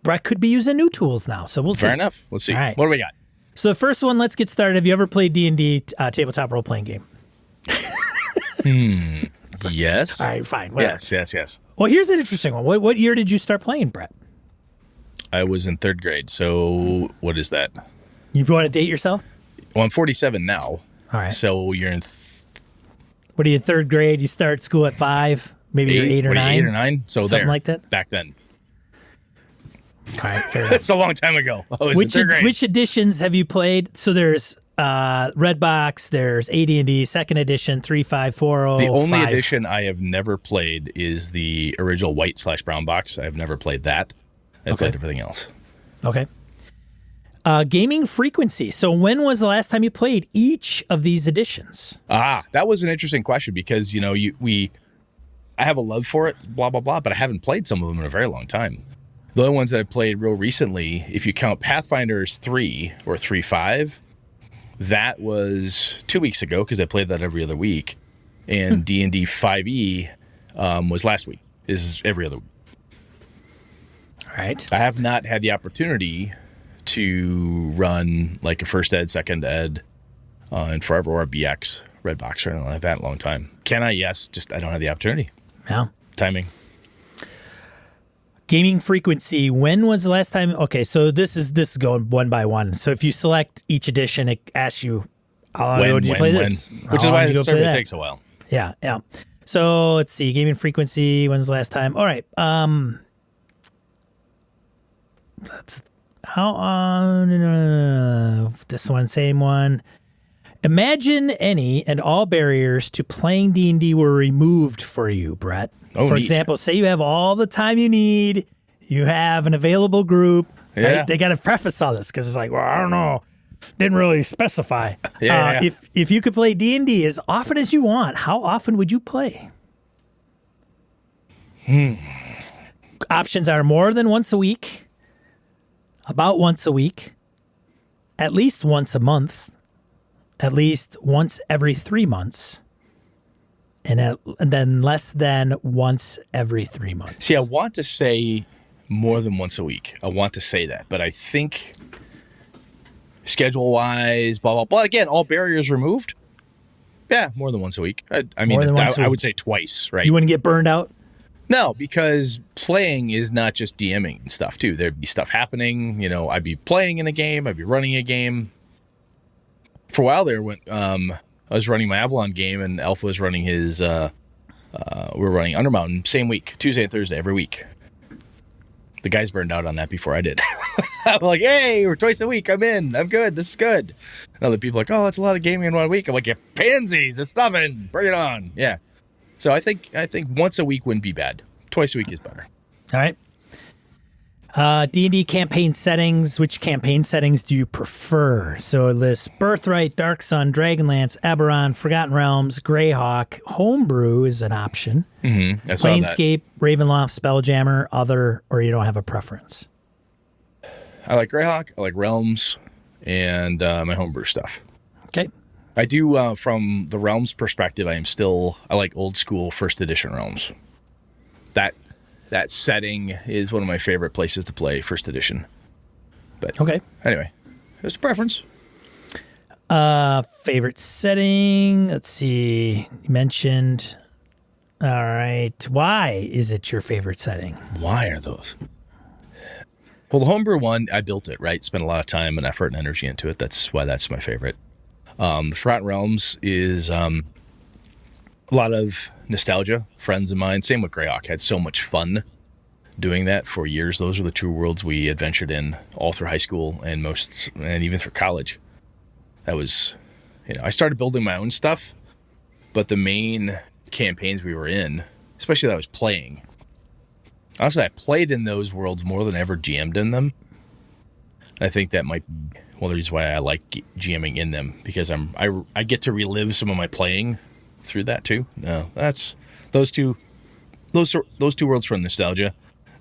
Speaker 1: Brett could be using new tools now. So we'll see.
Speaker 2: Fair enough. Let's see. All right. What do we got?
Speaker 1: So the first one, let's get started. Have you ever played D&D tabletop role-playing game?
Speaker 2: Yes.
Speaker 1: All right, fine. Whatever.
Speaker 2: Yes.
Speaker 1: Well, here's an interesting one. What year did you start playing, Brett?
Speaker 2: I was in 3rd grade. So what is that?
Speaker 1: You want to date yourself?
Speaker 2: Well, I'm 47 now.
Speaker 1: All right.
Speaker 2: So you're in...
Speaker 1: What are you, 3rd grade? You start school at 5? Maybe you're 8 or 9?
Speaker 2: 8 or 9? So
Speaker 1: something like that?
Speaker 2: Back then.
Speaker 1: All right, fair enough.
Speaker 2: It's a long time ago. I was in 3rd grade.
Speaker 1: Which editions have you played? So there's Redbox, there's AD&D, 2nd edition, 3, 5, 4, 0,
Speaker 2: The only
Speaker 1: 5.
Speaker 2: edition I have never played is the original white/brown box. I've never played that. I've played everything else.
Speaker 1: Okay. Gaming frequency. So when was the last time you played each of these editions?
Speaker 2: That was an interesting question because, I have a love for it, blah, blah, blah, but I haven't played some of them in a very long time. The only ones that I played real recently, if you count Pathfinder's 3 or 3.5, that was 2 weeks ago because I played that every other week. And D&D 5e was last week. This is every other week.
Speaker 1: All right.
Speaker 2: I have not had the opportunity to run like a first ed, second ed, in forever, or a BX, Redbox, or anything like that in a long time. Can I? Yes. Just I don't have the opportunity.
Speaker 1: Yeah.
Speaker 2: Timing.
Speaker 1: Gaming frequency. When was the last time? Okay, so this is going one by one. So if you select each edition, it asks you how long ago did you play this?
Speaker 2: Which is why the survey takes a while.
Speaker 1: Yeah. So let's see. Gaming frequency. When's the last time? All right. That's how on this one, same one. Imagine any and all barriers to playing D&D were removed for you, Brett. For example, say you have all the time you need, you have an available group.
Speaker 2: Yeah.
Speaker 1: Right? They got to preface all this because it's like, well, I don't know, didn't really specify.
Speaker 2: Yeah.
Speaker 1: If you could play D&D as often as you want, how often would you play? Options are more than once a week, about once a week, at least once a month, at least once every 3 months, and then less than once every 3 months.
Speaker 2: See, I want to say more than once a week. I want to say that. But I think schedule-wise, blah, blah, blah. Again, all barriers removed. Yeah, more than once a week. I would say twice, right?
Speaker 1: You wouldn't get burned out?
Speaker 2: No, because playing is not just DMing and stuff, too. There'd be stuff happening. I'd be playing in a game. I'd be running a game. For a while there, when I was running my Avalon game and Alpha was running his, we were running Undermountain, same week, Tuesday and Thursday, every week. The guys burned out on that before I did. I'm like, hey, we're twice a week. I'm in. I'm good. This is good. And other people are like, oh, that's a lot of gaming in 1 week. I'm like, yeah, pansies. It's nothing. Bring it on. Yeah. So I think once a week wouldn't be bad. Twice a week is better.
Speaker 1: All right. D&D campaign settings. Which campaign settings do you prefer? So it lists Birthright, Dark Sun, Dragonlance, Eberron, Forgotten Realms, Greyhawk. Homebrew is an option.
Speaker 2: Mm-hmm. I saw
Speaker 1: Planescape, Ravenloft, Spelljammer, other, or you don't have a preference?
Speaker 2: I like Greyhawk. I like Realms and my homebrew stuff.
Speaker 1: Okay.
Speaker 2: I do, from the Realms perspective, I like old school first edition Realms. That setting is one of my favorite places to play first edition. But
Speaker 1: okay.
Speaker 2: Anyway, just a preference.
Speaker 1: Favorite setting. Let's see. You mentioned. All right. Why is it your favorite setting?
Speaker 2: Why are those? Well, the homebrew one, I built it, right? Spent a lot of time and effort and energy into it. That's why that's my favorite. The Forgotten Realms is a lot of nostalgia. Friends of mine, same with Greyhawk, had so much fun doing that for years. Those were the two worlds we adventured in all through high school and even through college. That was, I started building my own stuff, but the main campaigns we were in, especially that I was playing, honestly, I played in those worlds more than I ever GM'd in them. I think that might be one of the reasons why I like GMing in them, because I get to relive some of my playing through that too. No, that's those two worlds for nostalgia,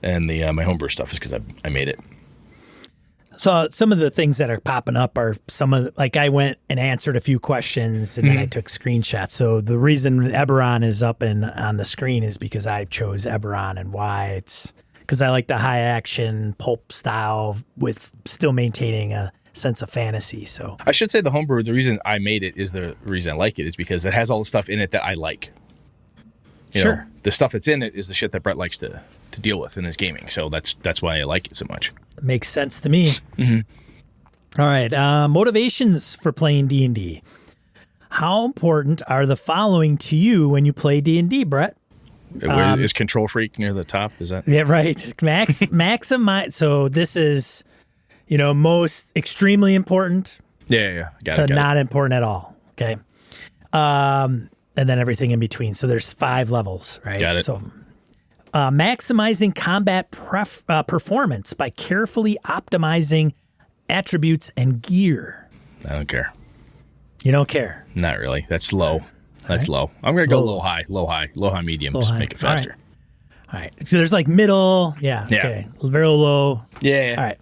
Speaker 2: and the my homebrew stuff is because I made it.
Speaker 1: So some of the things that are popping up are I went and answered a few questions and then I took screenshots. So the reason Eberron is up on the screen is because I chose Eberron, and why it's because I like the high action pulp style with still maintaining a sense of fantasy. So
Speaker 2: I should say the homebrew, the reason I made it is the reason I like it is because it has all the stuff in it that I like. You know, the stuff that's in it is the shit that Brett likes to deal with in his gaming. So that's why I like it so much.
Speaker 1: Makes sense to me. Mm-hmm. All right. Motivations for playing D&D. How important are the following to you when you play D&D, Brett?
Speaker 2: Is Control Freak near the top? Is that?
Speaker 1: Yeah, right. Maximize. So this is, most extremely important.
Speaker 2: Yeah.
Speaker 1: Got it. Not important at all. Okay. And then everything in between. So there's 5 levels, right?
Speaker 2: Got it.
Speaker 1: So maximizing combat performance by carefully optimizing attributes and gear.
Speaker 2: I don't care.
Speaker 1: You don't care?
Speaker 2: Not really. That's low. That's low. I'm going to go low, high, medium. Just make it faster.
Speaker 1: All right. So there's like middle. Yeah. Okay. Very low.
Speaker 2: Yeah.
Speaker 1: All right.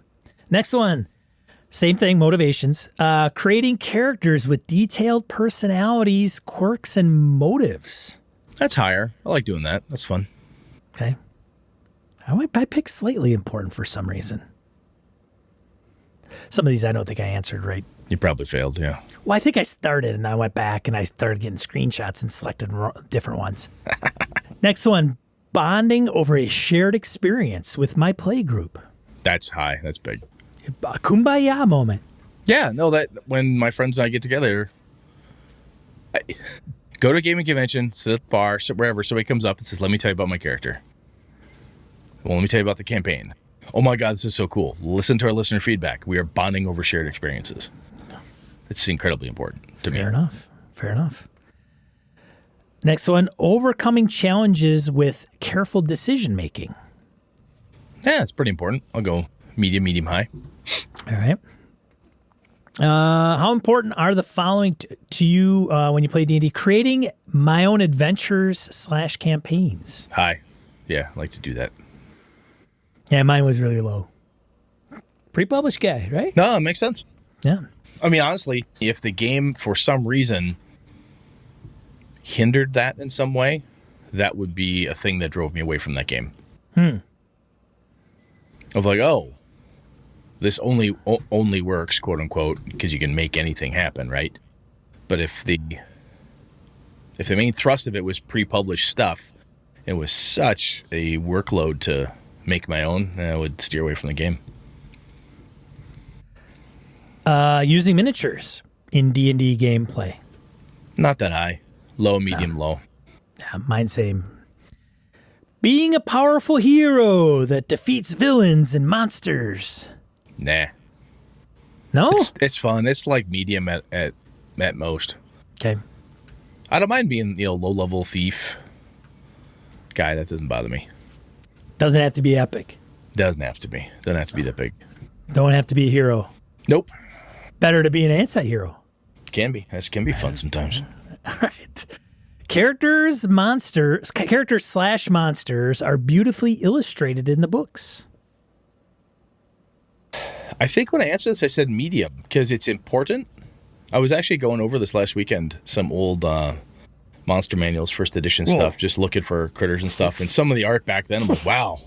Speaker 1: Next one. Same thing, motivations. Creating characters with detailed personalities, quirks, and motives.
Speaker 2: That's higher. I like doing that. That's fun.
Speaker 1: Okay. I picked slightly important for some reason. Some of these I don't think I answered right.
Speaker 2: You probably failed, yeah.
Speaker 1: Well, I think I started and I went back and I started getting screenshots and selected different ones. Next one, bonding over a shared experience with my play group.
Speaker 2: That's high. That's big.
Speaker 1: A kumbaya moment.
Speaker 2: Yeah, no, that when my friends and I get together, I go to a gaming convention, sit at the bar, sit wherever, somebody comes up and says, let me tell you about my character. Well, let me tell you about the campaign. Oh my God, this is so cool. Listen to our listener feedback. We are bonding over shared experiences. It's incredibly important to me.
Speaker 1: Fair enough. Next one, overcoming challenges with careful decision making.
Speaker 2: Yeah, it's pretty important. I'll go medium, high.
Speaker 1: All right. How important are the following to you when you play D&D? Creating my own adventures / campaigns.
Speaker 2: High. Yeah, I like to do that.
Speaker 1: Yeah, mine was really low. Pre-published guy, right?
Speaker 2: No, it makes sense.
Speaker 1: Yeah.
Speaker 2: I mean, honestly, if the game for some reason hindered that in some way, that would be a thing that drove me away from that game. Of like, oh, this only works, quote unquote, because you can make anything happen, right? But if the main thrust of it was pre-published stuff, it was such a workload to make my own, I would steer away from the game.
Speaker 1: Using miniatures in D&D gameplay.
Speaker 2: Not that high. Low, medium, low.
Speaker 1: Yeah, mine same. Being a powerful hero that defeats villains and monsters.
Speaker 2: Nah.
Speaker 1: No?
Speaker 2: It's fun. It's like medium at most.
Speaker 1: Okay.
Speaker 2: I don't mind being, low-level thief guy. That doesn't bother me.
Speaker 1: Doesn't have to be epic.
Speaker 2: Doesn't have to be. Doesn't have to be that big.
Speaker 1: Don't have to be a hero.
Speaker 2: Nope.
Speaker 1: Better to be an anti-hero.
Speaker 2: Can be. That can be fun sometimes.
Speaker 1: All right. Characters/monsters are beautifully illustrated in the books.
Speaker 2: I think when I answered this, I said medium because it's important. I was actually going over this last weekend, some old monster manuals, first edition stuff, just looking for critters and stuff. And some of the art back then, I'm like, wow,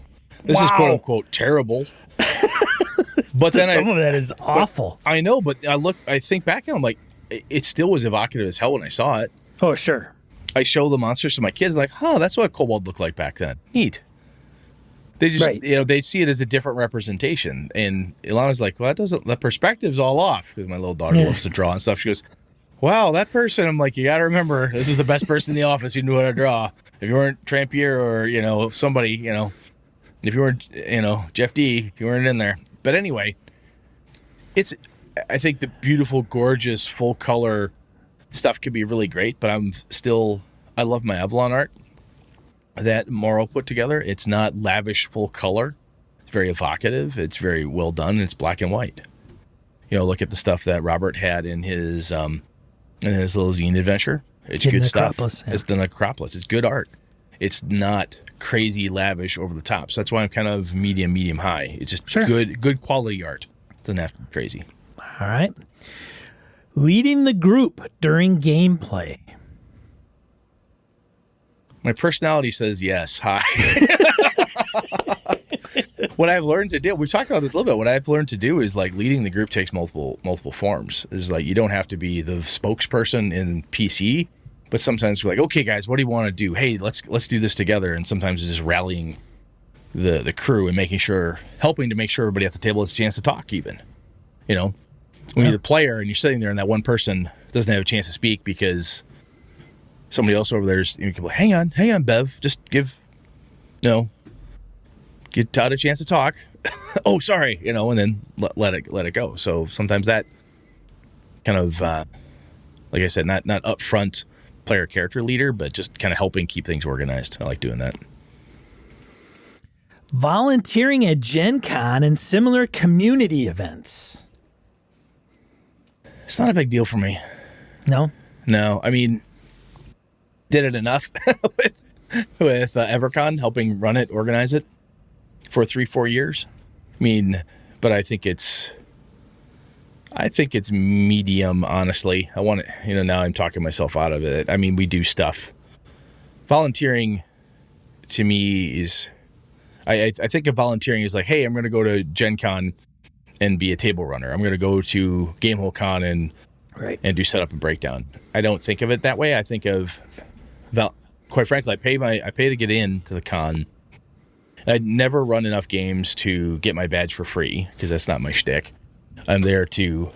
Speaker 2: this is quote unquote terrible. But then
Speaker 1: some of that is awful.
Speaker 2: I know, but I think back and I'm like, it still was evocative as hell when I saw it.
Speaker 1: Oh, sure.
Speaker 2: I show the monsters to my kids, like, that's what a kobold looked like back then. Neat. They just, they see it as a different representation. And Ilana's like, well, the perspective's all off. Because my little daughter loves to draw and stuff. She goes, wow, that person. I'm like, you got to remember, this is the best person in the office who knew how to draw. If you weren't Trampier or, somebody, if you weren't, Jeff D, if you weren't in there. But anyway, I think the beautiful, gorgeous, full color stuff could be really great. But I love my Avalon art that Morrow put together. It's not lavish full color. It's very evocative. It's very well done. It's black and white. Look at the stuff that Robert had in his little zine adventure. It's good stuff. Yeah. It's the Necropolis. It's good art. It's not crazy lavish over the top. So that's why I'm kind of medium high. It's just good quality art. Doesn't have to be crazy.
Speaker 1: All right. Leading the group during gameplay.
Speaker 2: My personality says yes. Hi. What I've learned to do, we've talked about this a little bit. What I've learned to do is like leading the group takes multiple forms. It's like you don't have to be the spokesperson in PC, but sometimes we're like, okay, guys, what do you want to do? Hey, let's do this together. And sometimes it's just rallying the crew and helping to make sure everybody at the table has a chance to talk. Even, when you're the player and you're sitting there and that one person doesn't have a chance to speak because somebody else over there you can be like, hang on, Bev. Just give Todd a chance to talk. Oh, sorry, and then let it go. So sometimes that kind of, like I said, not upfront player character leader, but just kind of helping keep things organized. I like doing that.
Speaker 1: Volunteering at Gen Con and similar community events.
Speaker 2: It's not a big deal for me.
Speaker 1: No?
Speaker 2: No, I mean, did it enough with EverCon, helping run it, organize it for 3-4 years. I mean, but I think it's medium, honestly. I want to, now I'm talking myself out of it. I mean, we do stuff. Volunteering to me is, I think of volunteering as like, hey, I'm going to go to Gen Con and be a table runner. I'm going to go to Gamehole Con and do setup and breakdown. I don't think of it that way. I think of, quite frankly, I pay to get into the con. I'd never run enough games to get my badge for free because that's not my shtick. I'm there to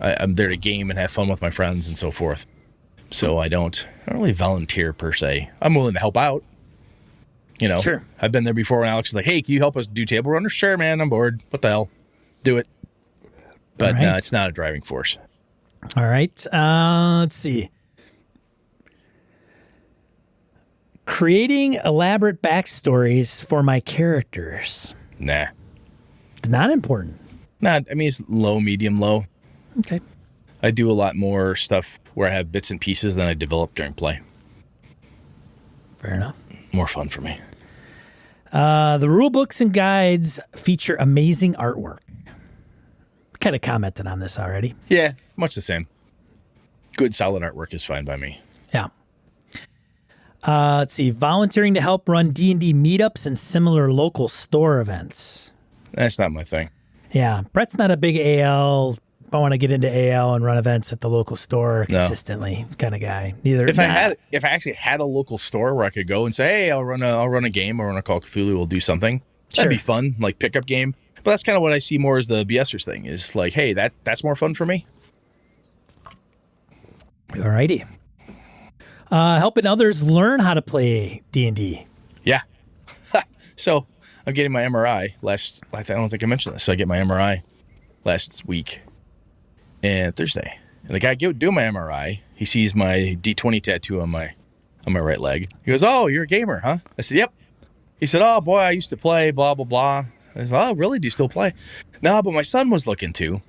Speaker 2: game and have fun with my friends and so forth. So I don't really volunteer per se. I'm willing to help out.
Speaker 1: Sure.
Speaker 2: I've been there before when Alex is like, hey, can you help us do table runners? Sure, man, I'm bored. What the hell? Do it. But no, it's not a driving force.
Speaker 1: All right. Let's see. Creating elaborate backstories for my characters.
Speaker 2: Nah.
Speaker 1: Not important.
Speaker 2: It's low, medium, low.
Speaker 1: Okay.
Speaker 2: I do a lot more stuff where I have bits and pieces than I develop during play.
Speaker 1: Fair enough.
Speaker 2: More fun for me.
Speaker 1: The rule books and guides feature amazing artwork. Kind of commented on this already.
Speaker 2: Yeah, much the same. Good, solid artwork is fine by me.
Speaker 1: Yeah. Let's see. Volunteering to help run D&D meetups and similar local store events.
Speaker 2: That's not my thing.
Speaker 1: Yeah. Brett's not a big AL. I want to get into AL and run events at the local store consistently kind of guy. Neither.
Speaker 2: If I actually had a local store where I could go and say, hey, I'll run a game, I'll run a Call of Cthulhu, we'll do something. That'd be fun, like pickup game. But that's kind of what I see more as the BSers thing is like, hey, that's more fun for me.
Speaker 1: Alrighty. Helping others learn how to play D&D.
Speaker 2: Yeah. So I'm getting my MRI I don't think I mentioned this. So I get my MRI last week and Thursday. And the guy doing my MRI, he sees my D20 tattoo on my right leg. He goes, "Oh, you're a gamer, huh?" I said, "Yep." He said, "Oh boy, I used to play, blah, blah, blah." I said, "Oh, really? Do you still play?" "No, but my son was looking to."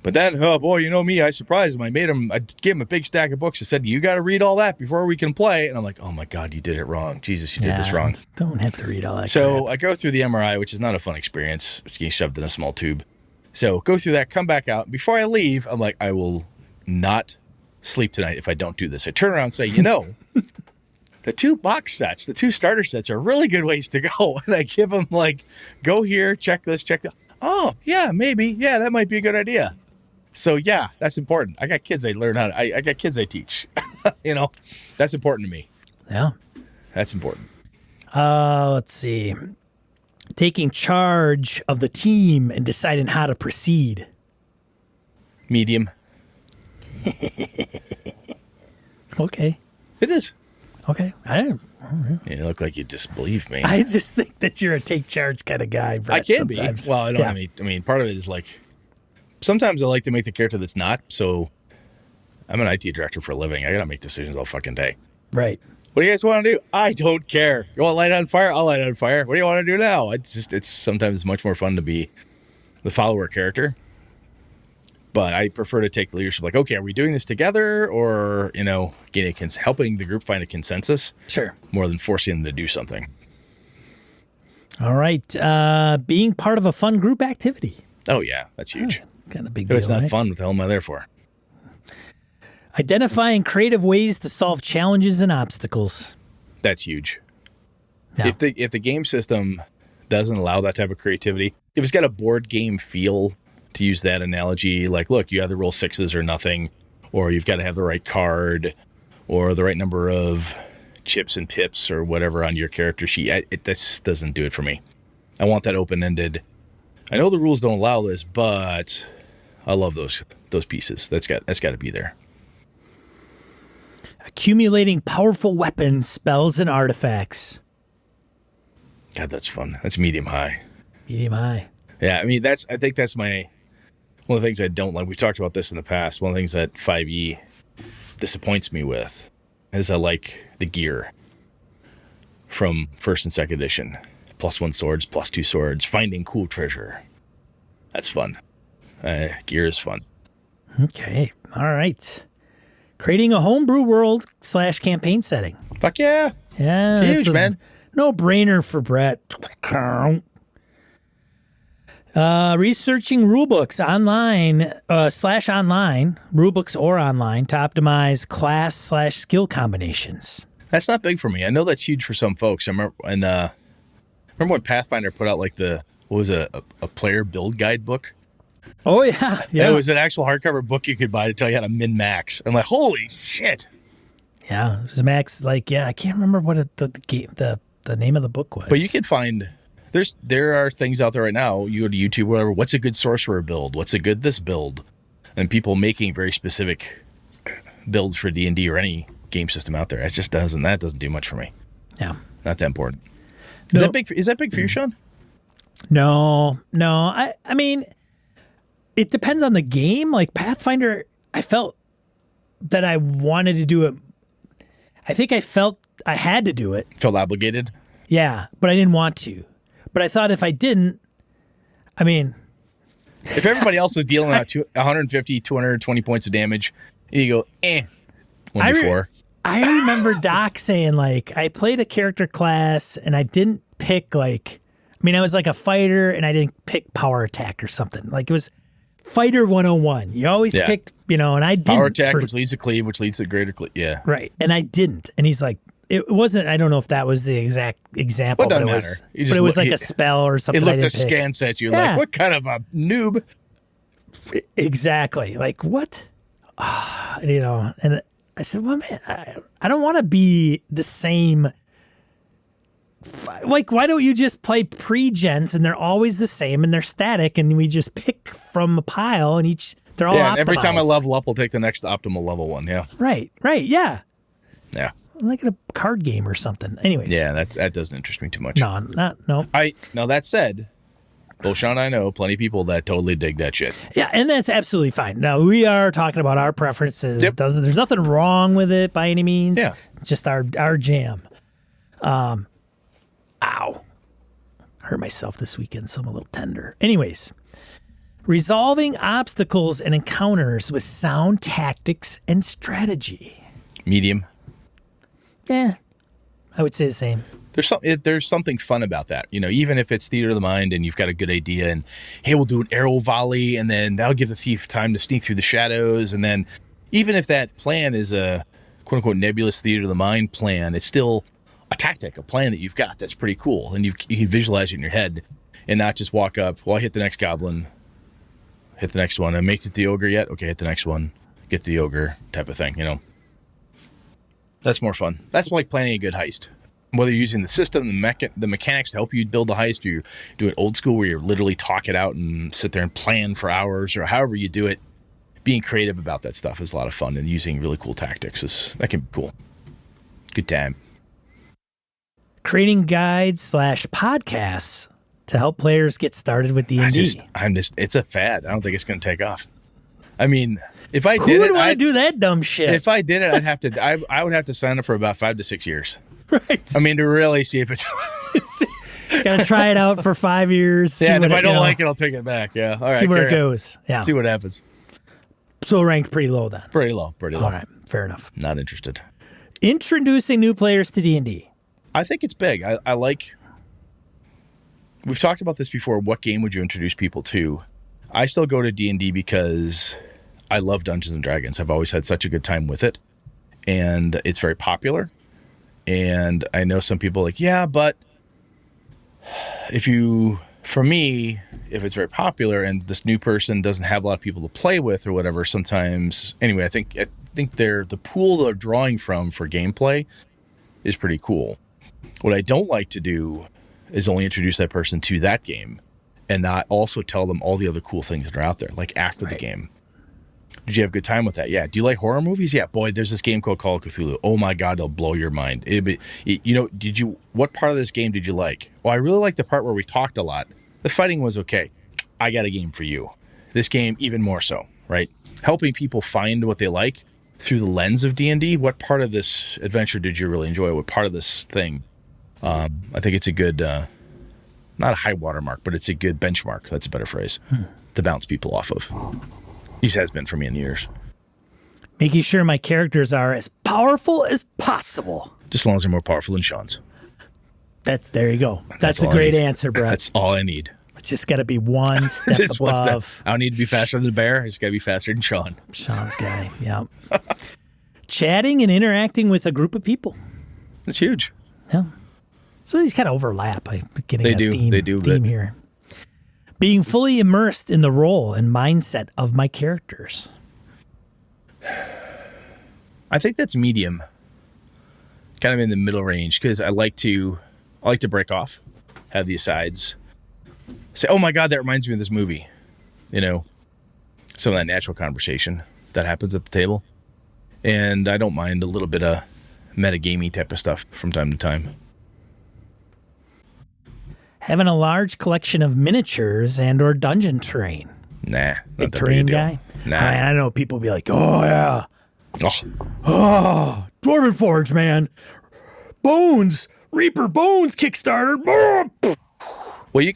Speaker 2: But then, oh boy, you know me, I surprised him. I gave him a big stack of books. I said, "You got to read all that before we can play." And I'm like, "Oh my God, you did it wrong. Jesus, you did this wrong."
Speaker 1: Don't have to read all that.
Speaker 2: So
Speaker 1: crap.
Speaker 2: I go through the MRI, which is not a fun experience. Getting shoved in a small tube. So go through that, come back out. Before I leave, I'm like, I will not sleep tonight if I don't do this. I turn around and say, the 2 box sets, the 2 starter sets are really good ways to go. And I give them like, go here, check this, check that. Oh, yeah, maybe. Yeah, that might be a good idea. So yeah, that's important. I got kids I got kids I teach. That's important to me.
Speaker 1: Yeah.
Speaker 2: That's important.
Speaker 1: Let's see. Taking charge of the team and deciding how to proceed.
Speaker 2: Medium.
Speaker 1: Okay.
Speaker 2: It is.
Speaker 1: Okay.
Speaker 2: You look like you disbelieve me.
Speaker 1: I just think that you're a take charge kind of guy, Brett,
Speaker 2: I can
Speaker 1: sometimes.
Speaker 2: be. Well, I don't have any. I mean, part of it is like, sometimes I like to make the character that's not. So I'm an IT director for a living. I got to make decisions all fucking day.
Speaker 1: Right.
Speaker 2: What do you guys want to do? I don't care. You want to light on fire? I'll light on fire. What do you want to do now? It's sometimes much more fun to be the follower character. But I prefer to take the leadership. Like, okay, are we doing this together, or helping the group find a consensus?
Speaker 1: Sure.
Speaker 2: More than forcing them to do something.
Speaker 1: All right. Being part of a fun group activity.
Speaker 2: Oh yeah, that's huge.
Speaker 1: Kind of big
Speaker 2: If
Speaker 1: deal.
Speaker 2: it's not
Speaker 1: right?
Speaker 2: fun, what the hell am I there for?
Speaker 1: Identifying creative ways to solve challenges and obstacles.
Speaker 2: That's huge.
Speaker 1: Yeah.
Speaker 2: If the game system doesn't allow that type of creativity, if it's got a board game feel, to use that analogy, like, look, you either roll 6s or nothing, or you've got to have the right card or the right number of chips and pips or whatever on your character sheet. This doesn't do it for me. I want that open-ended. I know the rules don't allow this, but I love those pieces. That's got to be there.
Speaker 1: Accumulating powerful weapons, spells, and artifacts.
Speaker 2: God, that's fun. That's medium high.
Speaker 1: Medium high.
Speaker 2: Yeah, I mean, I think that's one of the things I don't like. We've talked about this in the past. One of the things that 5e disappoints me with is I like the gear from 1st and 2nd edition. +1 swords, +2 swords, finding cool treasure. That's fun. Gear is fun.
Speaker 1: Okay. All right. Creating a homebrew world / campaign setting.
Speaker 2: Fuck yeah.
Speaker 1: Yeah.
Speaker 2: It's huge, man.
Speaker 1: No brainer for Brett. Researching rulebooks online /online, rulebooks or online, to optimize class / skill combinations.
Speaker 2: That's not big for me. I know that's huge for some folks. I remember when Pathfinder put out like a player build guide book.
Speaker 1: Oh yeah, yeah.
Speaker 2: It was an actual hardcover book you could buy to tell you how to min max. I'm like, holy shit.
Speaker 1: Yeah, it was Max. I can't remember what the name of the book was.
Speaker 2: But you can find there are things out there right now. You go to YouTube, whatever. What's a good sorcerer build? What's a good this build? And people making very specific builds for D&D or any game system out there. That doesn't do much for me.
Speaker 1: Yeah,
Speaker 2: not that important. Is that big for you, Sean?
Speaker 1: No. I mean, it depends on the game. Like Pathfinder, I felt that I wanted to do it. I think I felt I had to do it.
Speaker 2: Felt obligated?
Speaker 1: Yeah, but I didn't want to. But I thought if I didn't, I mean...
Speaker 2: If everybody else is dealing out 150, 220 points of damage, you go, 1d4.
Speaker 1: I remember Doc saying, I played a character class and I didn't pick, I was like a fighter and I didn't pick power attack or something. It was Fighter 101. You always picked, and I didn't.
Speaker 2: Power attack, which leads to cleave, which leads to greater cleave. Yeah.
Speaker 1: Right. And I didn't. And he's like, it wasn't, I don't know if that was the exact example.
Speaker 2: Well, it doesn't matter.
Speaker 1: But it was like a spell or something.
Speaker 2: It looked askance at you like, what kind of a noob?
Speaker 1: Exactly. Like, what? And I said, well, man, I don't want to be the same. Why don't you just play pre-gens and they're always the same and they're static and we just pick from a pile and they're all optimized.
Speaker 2: And every time I level up, we'll take the next optimal level one. Yeah.
Speaker 1: Right. Yeah.
Speaker 2: Yeah.
Speaker 1: like a card game or something. Anyways.
Speaker 2: Yeah, that doesn't interest me too much.
Speaker 1: No.
Speaker 2: Now that said, both Sean and I know plenty of people that totally dig that shit.
Speaker 1: Yeah, and that's absolutely fine. Now, we are talking about our preferences.
Speaker 2: Yep.
Speaker 1: There's nothing wrong with it by any means.
Speaker 2: Yeah.
Speaker 1: It's just our jam. Ow. Hurt myself this weekend, so I'm a little tender. Anyways, resolving obstacles and encounters with sound tactics and strategy.
Speaker 2: Medium.
Speaker 1: Yeah, I would say the same.
Speaker 2: There's something fun about that, even if it's theater of the mind and you've got a good idea and, hey, we'll do an arrow volley and then that'll give the thief time to sneak through the shadows. And then even if that plan is a quote unquote nebulous theater of the mind plan, it's still a tactic, a plan that you've got that's pretty cool. And you can visualize it in your head and not just walk up, well, I hit the next goblin, hit the next one. I make it the ogre yet? Okay, hit the next one, get the ogre type of thing, That's more fun. That's like planning a good heist. Whether you're using the system, the mechanics to help you build the heist, or you do it old school where you literally talk it out and sit there and plan for hours, or however you do it, being creative about that stuff is a lot of fun, and using really cool tactics that can be cool. Good time.
Speaker 1: Creating guides / podcasts to help players get started with D&D.
Speaker 2: It's a fad. I don't think it's going to take off. I mean, if I did
Speaker 1: Who would want to do that dumb shit?
Speaker 2: If I did it, I would have to sign up for about 5 to 6 years.
Speaker 1: Right.
Speaker 2: I mean, to really see if it's...
Speaker 1: Gotta try it out for 5 years.
Speaker 2: Yeah, and if I don't like it, I'll take it back. Yeah. All right.
Speaker 1: See where it goes. Yeah.
Speaker 2: See what happens.
Speaker 1: So ranked pretty low then.
Speaker 2: Pretty low.
Speaker 1: All right. Fair enough.
Speaker 2: Not interested.
Speaker 1: Introducing new players to D&D.
Speaker 2: I think it's big. I like... We've talked about this before. What game would you introduce people to? I still go to D&D because I love Dungeons & Dragons. I've always had such a good time with it. And it's very popular. And I know some people are like, yeah, but for me, if it's very popular and this new person doesn't have a lot of people to play with or whatever, sometimes, anyway, I think the pool they're drawing from for gameplay is pretty cool. What I don't like to do is only introduce that person to that game and not also tell them all the other cool things that are out there, like after the game. Did you have a good time with that? Yeah. Do you like horror movies? Yeah. Boy, there's this game called Call of Cthulhu. Oh my God, it'll blow your mind. What part of this game did you like? Well, I really like the part where we talked a lot. The fighting was okay. I got a game for you. This game, even more so, right? Helping people find what they like through the lens of D&D. What part of this adventure did you really enjoy? What part of this thing? I think it's a good, not a high watermark, but it's a good benchmark. That's a better phrase to bounce people off of. He has been for me in years.
Speaker 1: Making sure my characters are as powerful as possible.
Speaker 2: Just as long as they're more powerful than Sean's.
Speaker 1: There you go. That's a great answer, Brett.
Speaker 2: That's all I need.
Speaker 1: It's just got to be one step above.
Speaker 2: I don't need to be faster than the bear. It's got to be faster than Sean.
Speaker 1: Sean's guy, yeah. Chatting and interacting with a group of people.
Speaker 2: It's huge.
Speaker 1: Yeah. So these kind of overlap. I'm getting a theme here. Being fully immersed in the role and mindset of my characters.
Speaker 2: I think that's medium. Kind of in the middle range, because I like to break off, have the asides, say, oh my God, that reminds me of this movie. Some of that natural conversation that happens at the table. And I don't mind a little bit of metagamey type of stuff from time to time.
Speaker 1: Having a large collection of miniatures and or dungeon terrain.
Speaker 2: Nah.
Speaker 1: Big terrain guy?
Speaker 2: Nah.
Speaker 1: I know people will be like, oh yeah. Oh, Dwarven Forge, man. Bones. Reaper Bones Kickstarter.
Speaker 2: Well,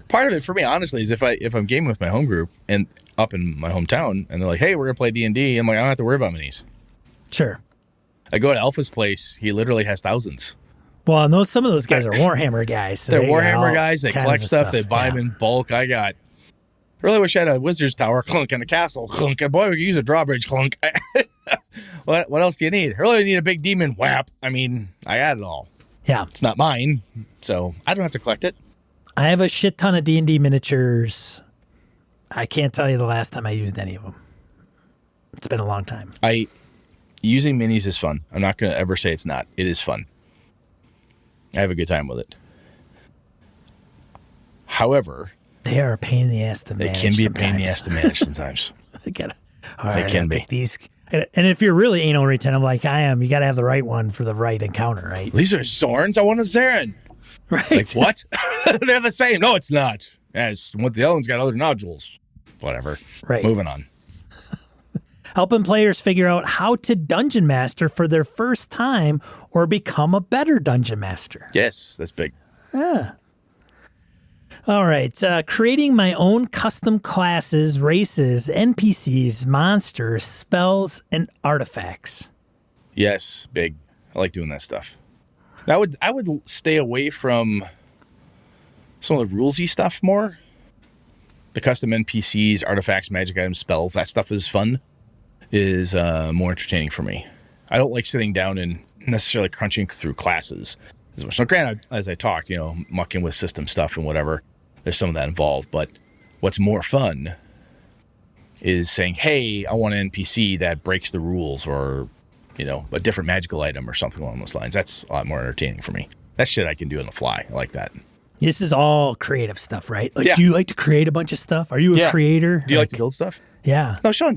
Speaker 2: part of it for me, honestly, is if I'm gaming with my home group and up in my hometown and they're like, hey, we're going to play D&D. I'm like, I don't have to worry about minis.
Speaker 1: Sure.
Speaker 2: I go to Alpha's place. He literally has thousands.
Speaker 1: Well, and some of those guys are Warhammer guys. So
Speaker 2: they're Warhammer guys. They collect stuff. They buy them in bulk. I really wish I had a Wizard's Tower, clunk, and a castle, clunk. And boy, we could use a drawbridge, clunk. What else do you need? I really need a big demon, whap. I got it all.
Speaker 1: Yeah.
Speaker 2: It's not mine, so I don't have to collect it.
Speaker 1: I have a shit ton of D&D miniatures. I can't tell you the last time I used any of them. It's been a long time.
Speaker 2: Using minis is fun. I'm not going to ever say it's not. It is fun. I have a good time with it. However,
Speaker 1: they are a pain in the ass to manage.
Speaker 2: They can be a pain in the ass to manage sometimes.
Speaker 1: They can be. And if you're really anal retentive like I am, you got to have the right one for the right encounter, right?
Speaker 2: These are Zorns. I want a Zarin.
Speaker 1: Right.
Speaker 2: Like, what? They're the same. No, it's not. As what the other one's got other nodules. Whatever.
Speaker 1: Right.
Speaker 2: Moving on.
Speaker 1: Helping players figure out how to dungeon master for their first time or become a better dungeon master.
Speaker 2: Yes, that's big.
Speaker 1: Yeah. All right. Creating my own custom classes, races, NPCs, monsters, spells, and artifacts.
Speaker 2: Yes, big. I like doing that stuff. I would stay away from some of the rulesy stuff more. The custom NPCs, artifacts, magic items, spells, that stuff is fun. Is more entertaining for me. I don't like sitting down and necessarily crunching through classes as much. Now, granted, as I talked, mucking with system stuff and whatever, there's some of that involved. But what's more fun is saying, hey, I want an NPC that breaks the rules or, a different magical item or something along those lines. That's a lot more entertaining for me. That shit I can do on the fly. I like that.
Speaker 1: This is all creative stuff, right? Like,
Speaker 2: yeah.
Speaker 1: Do you like to create a bunch of stuff? Are you a creator?
Speaker 2: Do you like to build stuff?
Speaker 1: Yeah.
Speaker 2: No, Sean,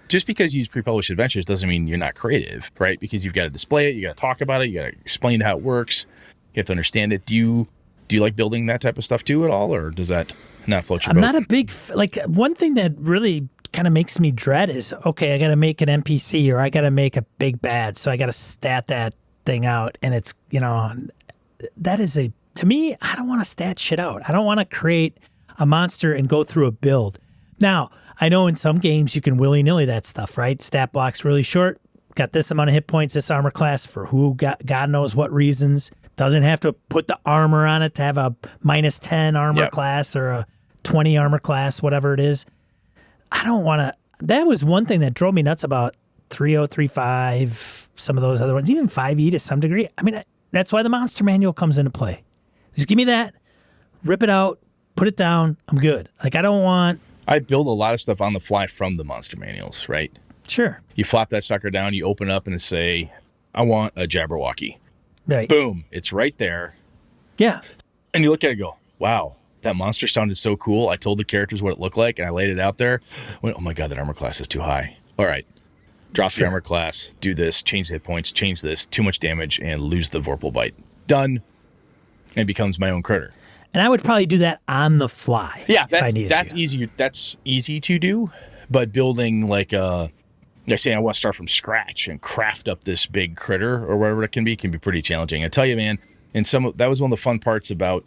Speaker 2: just because you use pre-published adventures doesn't mean you're not creative, right? Because you've got to display it, you got to talk about it, you got to explain how it works, you have to understand it. Do you like building that type of stuff too at all, or does that not float your boat?
Speaker 1: I'm not a big one thing that really kind of makes me dread is, okay, I got to make an NPC or I got to make a big bad, so I got to stat that thing out, and it's that is to me, I don't want to stat shit out. I don't want to create a monster and go through a build. Now, I know in some games you can willy-nilly that stuff, right? Stat block's really short. Got this amount of hit points, this armor class for God knows what reasons. Doesn't have to put the armor on it to have a minus 10 armor class or a 20 armor class, whatever it is. I don't want to. That was one thing that drove me nuts about 3.035, some of those other ones, even 5e to some degree. I mean, that's why the monster manual comes into play. Just give me that, rip it out, put it down. I'm good. Like, I don't want.
Speaker 2: I build a lot of stuff on the fly from the monster manuals, right?
Speaker 1: Sure.
Speaker 2: You flop that sucker down, you open up and say, I want a Jabberwocky.
Speaker 1: Right.
Speaker 2: Boom. It's right there.
Speaker 1: Yeah.
Speaker 2: And you look at it and go, wow, that monster sounded so cool. I told the characters what it looked like and I laid it out there. Went, oh my God, that armor class is too high. All right. Drop the armor class, do this, change the hit points, change this, too much damage, and lose the Vorpal Bite. Done. And becomes my own critter.
Speaker 1: And I would probably do that on the fly.
Speaker 2: Yeah, that's easy. That's easy to do. But building like say I want to start from scratch and craft up this big critter or whatever it can be pretty challenging. I tell you, man. And that was one of the fun parts about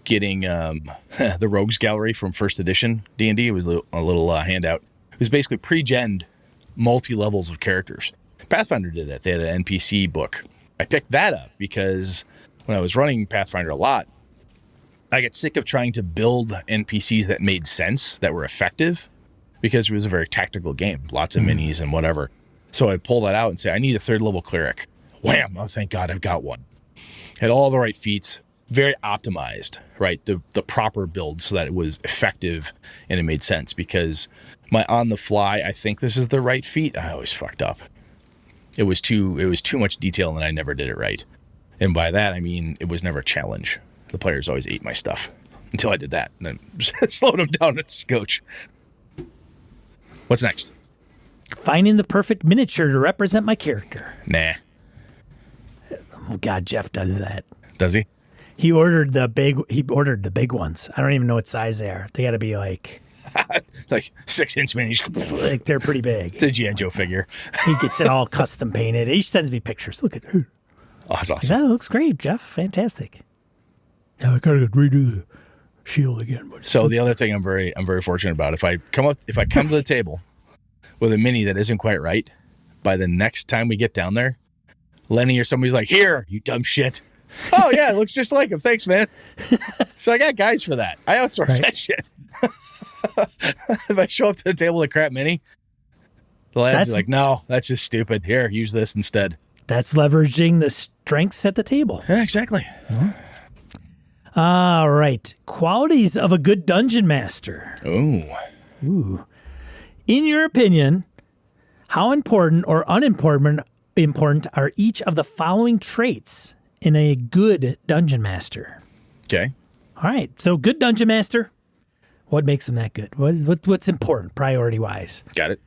Speaker 2: getting the Rogues Gallery from first edition D&D. It was a little handout. It was basically pre-gened multi-levels of characters. Pathfinder did that. They had an NPC book. I picked that up because when I was running Pathfinder a lot, I get sick of trying to build NPCs that made sense, that were effective, because it was a very tactical game, lots of minis and whatever. So I'd pull that out and say, I need a 3rd level cleric. Wham! Oh, thank God I've got one. Had all the right feats, very optimized, right? The proper build so that it was effective and it made sense, because my on the fly, I think this is the right feat, I always fucked up. It was too much detail and I never did it right. And by that, I mean, it was never a challenge. The players always ate my stuff until I did that and then slowed them down at scotch. What's next?
Speaker 1: Finding the perfect miniature to represent my character.
Speaker 2: Nah.
Speaker 1: Oh God, Jeff does that.
Speaker 2: Does he?
Speaker 1: He ordered the big ones. I don't even know what size they are. They got to be like
Speaker 2: 6-inch minis.
Speaker 1: Like, they're pretty big.
Speaker 2: It's a G.I. Joe figure.
Speaker 1: He gets it all custom painted. He sends me pictures. Look at it.
Speaker 2: Oh, that's awesome.
Speaker 1: That looks great, Jeff. Fantastic. Now I gotta redo the shield again. But
Speaker 2: so the other thing I'm very fortunate about, if I come to the table with a mini that isn't quite right, by the next time we get down there, Lenny or somebody's like, "Here, you dumb shit." Oh yeah, it looks just like him. Thanks, man. So I got guys for that. I outsource that shit. If I show up to the table with a crap mini, the lads are like, "No, that's just stupid. Here, use this instead."
Speaker 1: That's leveraging the strengths at the table.
Speaker 2: Yeah, exactly.
Speaker 1: Mm-hmm. All right. Qualities of a good dungeon master. Ooh. In your opinion, how important or unimportant are each of the following traits in a good dungeon master?
Speaker 2: Okay.
Speaker 1: All right. So good dungeon master. What makes them that good? What's important priority-wise?
Speaker 2: Got it.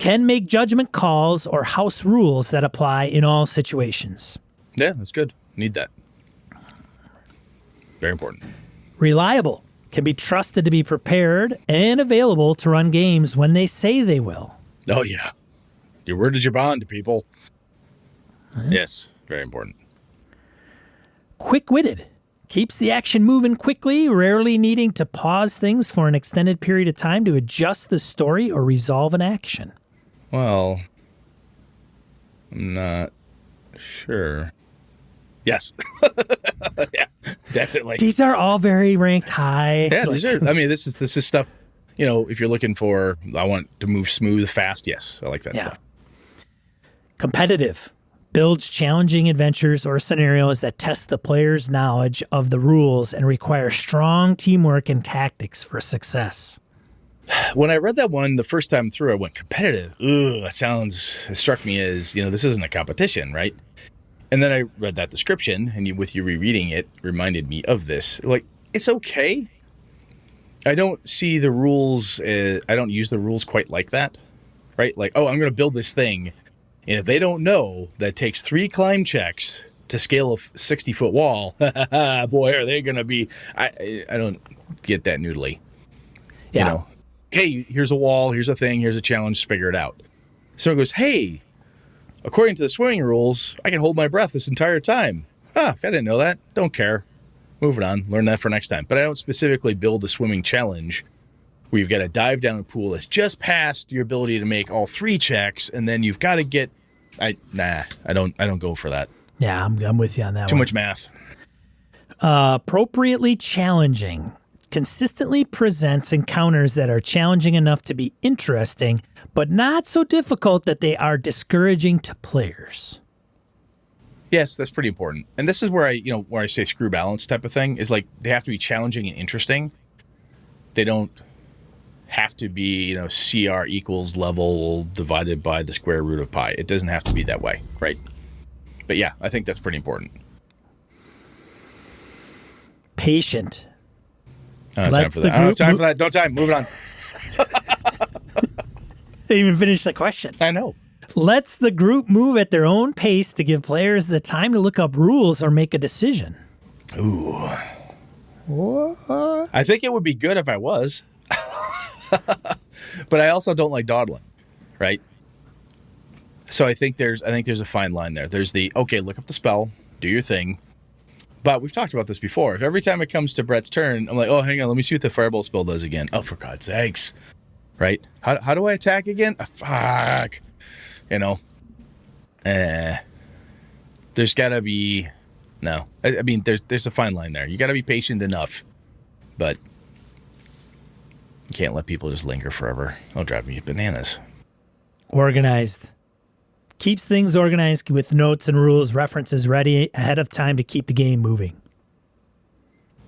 Speaker 1: can make judgment calls or house rules that apply in all situations.
Speaker 2: Yeah, that's good. Need that. Very important.
Speaker 1: Reliable, can be trusted to be prepared and available to run games when they say they will.
Speaker 2: Oh, yeah. Your word is your bond, people. Yes, very important.
Speaker 1: Quick-witted, keeps the action moving quickly, rarely needing to pause things for an extended period of time to adjust the story or resolve an action.
Speaker 2: Well, I'm not sure. Yes. Yeah, definitely.
Speaker 1: These are all very ranked high.
Speaker 2: Yeah, these are. I mean, this is stuff. If you're looking for, I want to move smooth, fast. Yes, I like that stuff.
Speaker 1: Competitive, builds challenging adventures or scenarios that test the player's knowledge of the rules and require strong teamwork and tactics for success.
Speaker 2: When I read that one the first time through, I went competitive. Ooh, it struck me as, this isn't a competition, right? And then I read that description, and with you rereading it, reminded me of this. Like, it's okay. I don't see the rules, I don't use the rules quite like that, right? Like, I'm going to build this thing, and if they don't know that it takes 3 climb checks to scale a 60-foot wall, boy, are they going to be... I don't get that noodly.
Speaker 1: Yeah.
Speaker 2: Hey, here's a wall, here's a thing, here's a challenge, figure it out. Someone goes, hey, according to the swimming rules, I can hold my breath this entire time. I didn't know that. Don't care. Moving on. Learn that for next time. But I don't specifically build a swimming challenge where you've got to dive down a pool that's just past your ability to make all 3 checks, and then you've got to get... I don't go for that.
Speaker 1: Yeah, I'm with you on that
Speaker 2: Too
Speaker 1: one.
Speaker 2: much math.
Speaker 1: Appropriately challenging. Consistently presents encounters that are challenging enough to be interesting, but not so difficult that they are discouraging to players.
Speaker 2: Yes, that's pretty important. And this is where I say screw balance type of thing is like they have to be challenging and interesting. They don't have to be, CR equals level divided by the square root of pi. It doesn't have to be that way, right? But yeah, I think that's pretty important.
Speaker 1: Patient.
Speaker 2: I don't have time for that. Don't time. Moving on.
Speaker 1: Didn't even finish the question.
Speaker 2: I know.
Speaker 1: Lets the group move at their own pace to give players the time to look up rules or make a decision.
Speaker 2: Ooh.
Speaker 1: What?
Speaker 2: I think it would be good if I was. But I also don't like dawdling, right? So I think there's a fine line there. There's look up the spell, do your thing. But we've talked about this before. If every time it comes to Brett's turn, I'm like, oh, hang on, let me see what the Firebolt spell does again. Oh, for God's sakes. Right? How do I attack again? Fuck. There's got to be... No. I mean, there's a fine line there. You got to be patient enough. But you can't let people just linger forever. It'll drive me bananas.
Speaker 1: Organized. Keeps things organized with notes and rules, references ready ahead of time to keep the game moving.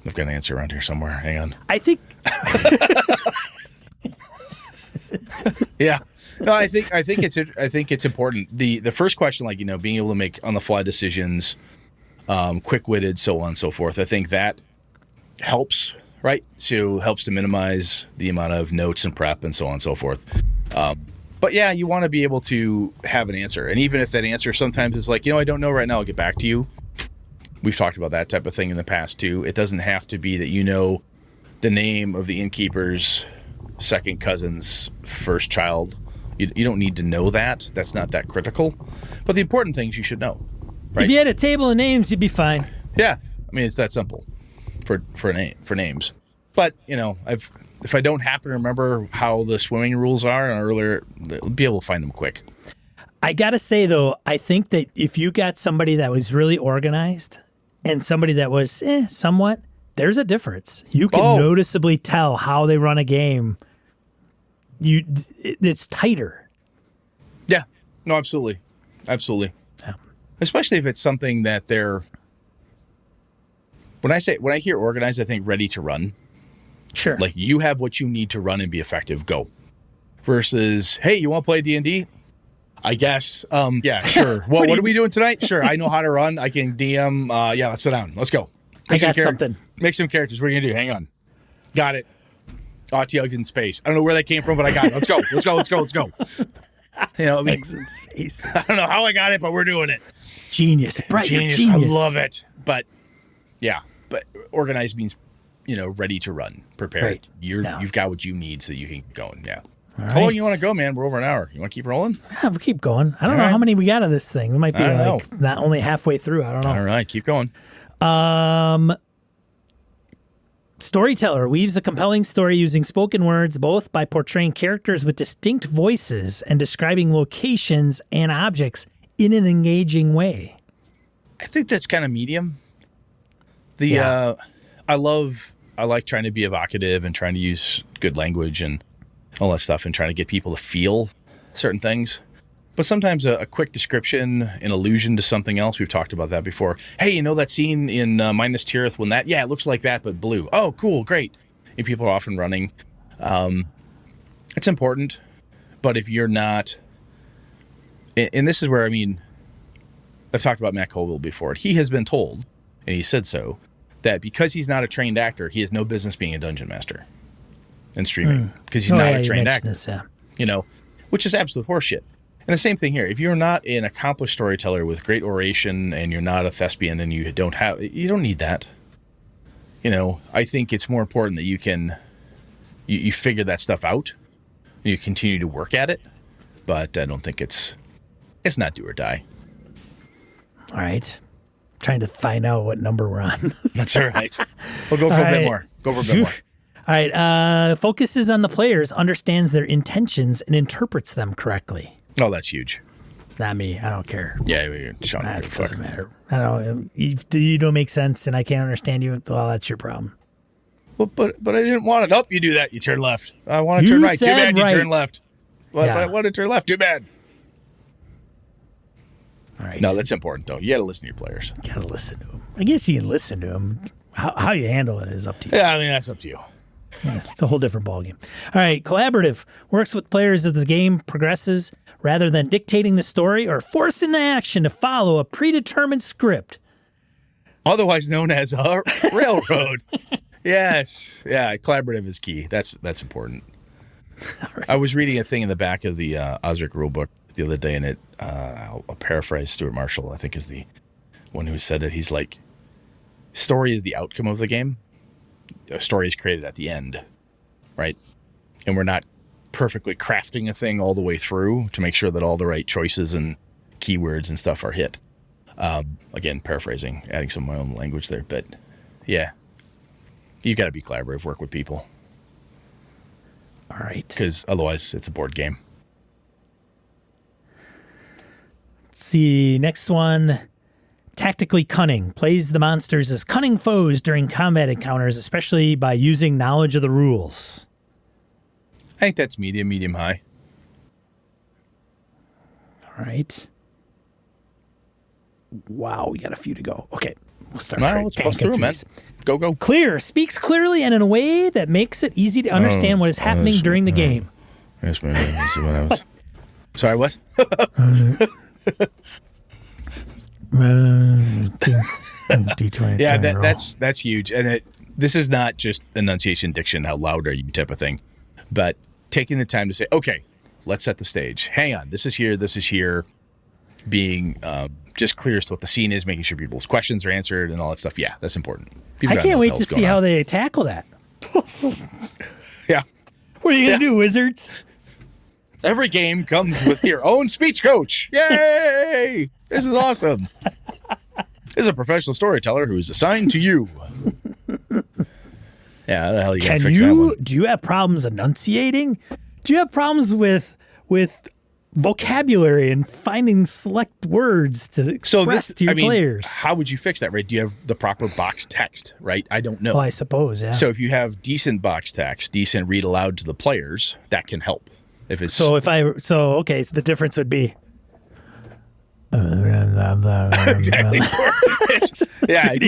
Speaker 2: I've got an answer around here somewhere. Hang on.
Speaker 1: I think...
Speaker 2: Yeah. No, I think it's important. The first question, being able to make on the fly decisions, quick-witted, so on and so forth. I think that helps, right? So helps to minimize the amount of notes and prep and so on and so forth. But yeah, you want to be able to have an answer. And even if that answer sometimes is like, I don't know right now, I'll get back to you. We've talked about that type of thing in the past too. It doesn't have to be that the name of the innkeeper's second cousin's first child. You don't need to know that. That's not that critical. But the important things you should know. Right?
Speaker 1: If you had a table of names, you'd be fine.
Speaker 2: Yeah. I mean, it's that simple for names. But, if I don't happen to remember how the swimming rules are earlier, I'll be able to find them quick.
Speaker 1: I got to say, though, I think that if you got somebody that was really organized and somebody that was somewhat, there's a difference. You can noticeably tell how they run a game. It's tighter.
Speaker 2: Yeah. No, absolutely. Absolutely. Yeah. Especially if it's something that they're... When I hear organized, I think ready to run.
Speaker 1: Sure.
Speaker 2: Like, you have what you need to run and be effective. Go. Versus, hey, you want to play D&D? I guess. Yeah, sure. What are we doing tonight? Sure, I know how to run. I can DM. Yeah, let's sit down. Let's go.
Speaker 1: I got something.
Speaker 2: Make some characters. What are you going to do? Hang on. Got it. Otyug's in space. I don't know where that came from, but I got it. Let's go. Let's go. You know, I mean,
Speaker 1: Eggs in space.
Speaker 2: I don't know how I got it, but we're doing it.
Speaker 1: Genius. Brett,
Speaker 2: Genius.
Speaker 1: you're genius.
Speaker 2: I love it. But yeah, but organized means, ready to run, prepared.
Speaker 1: Right.
Speaker 2: You've got what you need so you can get going. Yeah.
Speaker 1: All
Speaker 2: How long
Speaker 1: right.
Speaker 2: you want to go, man? We're over an hour. You want to keep rolling?
Speaker 1: Yeah, we'll keep going. I don't know how many we got of this thing. We might be not only halfway through. I don't know.
Speaker 2: All right, keep going.
Speaker 1: Storyteller weaves a compelling story using spoken words, both by portraying characters with distinct voices and describing locations and objects in an engaging way.
Speaker 2: I think that's kind of medium. I like trying to be evocative and trying to use good language and all that stuff and trying to get people to feel certain things. But sometimes a quick description, an allusion to something else. We've talked about that before. Hey, that scene in Minas Tirith when that, it looks like that, but blue. Oh, cool, great. And people are often running. It's important. But if you're not, and this is where, I've talked about Matt Colville before. He has been told, and he said so, that because he's not a trained actor, he has no business being a dungeon master and streaming because he's not a trained actor.
Speaker 1: This,
Speaker 2: Which is absolute horseshit. And the same thing here. If you're not an accomplished storyteller with great oration and you're not a thespian and you don't need that. I think it's more important that you figure that stuff out and you continue to work at it. But I don't think it's not do or die.
Speaker 1: All right. Trying to find out what number we're on.
Speaker 2: That's all right. We'll go for a bit more. Go for a bit more.
Speaker 1: All right. Focuses on the players, understands their intentions, and interprets them correctly.
Speaker 2: Oh, that's huge.
Speaker 1: Not me. I don't care.
Speaker 2: Yeah, Sean.
Speaker 1: That doesn't matter. I don't. You don't make sense, and I can't understand you. Well, that's your problem.
Speaker 2: Well, but I didn't want it up. You do that. You turn left. I want to turn right. Too bad you turn left. But I want to turn left. Too bad.
Speaker 1: All right.
Speaker 2: No, that's important, though. You got to listen to your players.
Speaker 1: You got to listen to them. I guess you can listen to them. How you handle it is up to you.
Speaker 2: Yeah, that's up to you.
Speaker 1: Yeah, it's a whole different ballgame. All right. Collaborative works with players as the game progresses rather than dictating the story or forcing the action to follow a predetermined script.
Speaker 2: Otherwise known as a railroad. Yes. Yeah, collaborative is key. That's important. Right. I was reading a thing in the back of the Osric rulebook the other day, and I'll paraphrase Stuart Marshall, I think is the one who said it. He's like, story is the outcome of the game. A story is created at the end, right? And we're not perfectly crafting a thing all the way through to make sure that all the right choices and keywords and stuff are hit. Again, paraphrasing, adding some of my own language there. But yeah, you got to be collaborative, work with people.
Speaker 1: All right.
Speaker 2: Because otherwise it's a board game.
Speaker 1: Let's see, next one. Tactically cunning. Plays the monsters as cunning foes during combat encounters, especially by using knowledge of the rules.
Speaker 2: I think that's medium high.
Speaker 1: All right. Wow, we got a few to go. Okay, we'll start.
Speaker 2: Let's bust through, man. Go.
Speaker 1: Clear. Speaks clearly and in a way that makes it easy to understand what is happening during the game.
Speaker 2: Yes, man. This is what I was. Sorry, what?
Speaker 1: D20.
Speaker 2: Yeah, that's huge. And this is not just enunciation, diction, how loud are you type of thing, but taking the time to say, okay, let's set the stage. Hang on, this is here. Being just clear as to what the scene is, making sure people's questions are answered and all that stuff. Yeah, that's important.
Speaker 1: I can't wait to see how they tackle that.
Speaker 2: Yeah.
Speaker 1: What are you going to do, wizards?
Speaker 2: Every game comes with your own speech coach. Yay! This is awesome. This is a professional storyteller who is assigned to you. Yeah, how the hell you gonna fix that one?
Speaker 1: Do you have problems enunciating? Do you have problems with vocabulary and finding select words to express to your players?
Speaker 2: How would you fix that, right? Do you have the proper box text, right? I don't know.
Speaker 1: Well, I suppose, yeah.
Speaker 2: So if you have decent box text, decent read aloud to the players, that can help.
Speaker 1: So the difference would be
Speaker 2: exactly. Yeah, if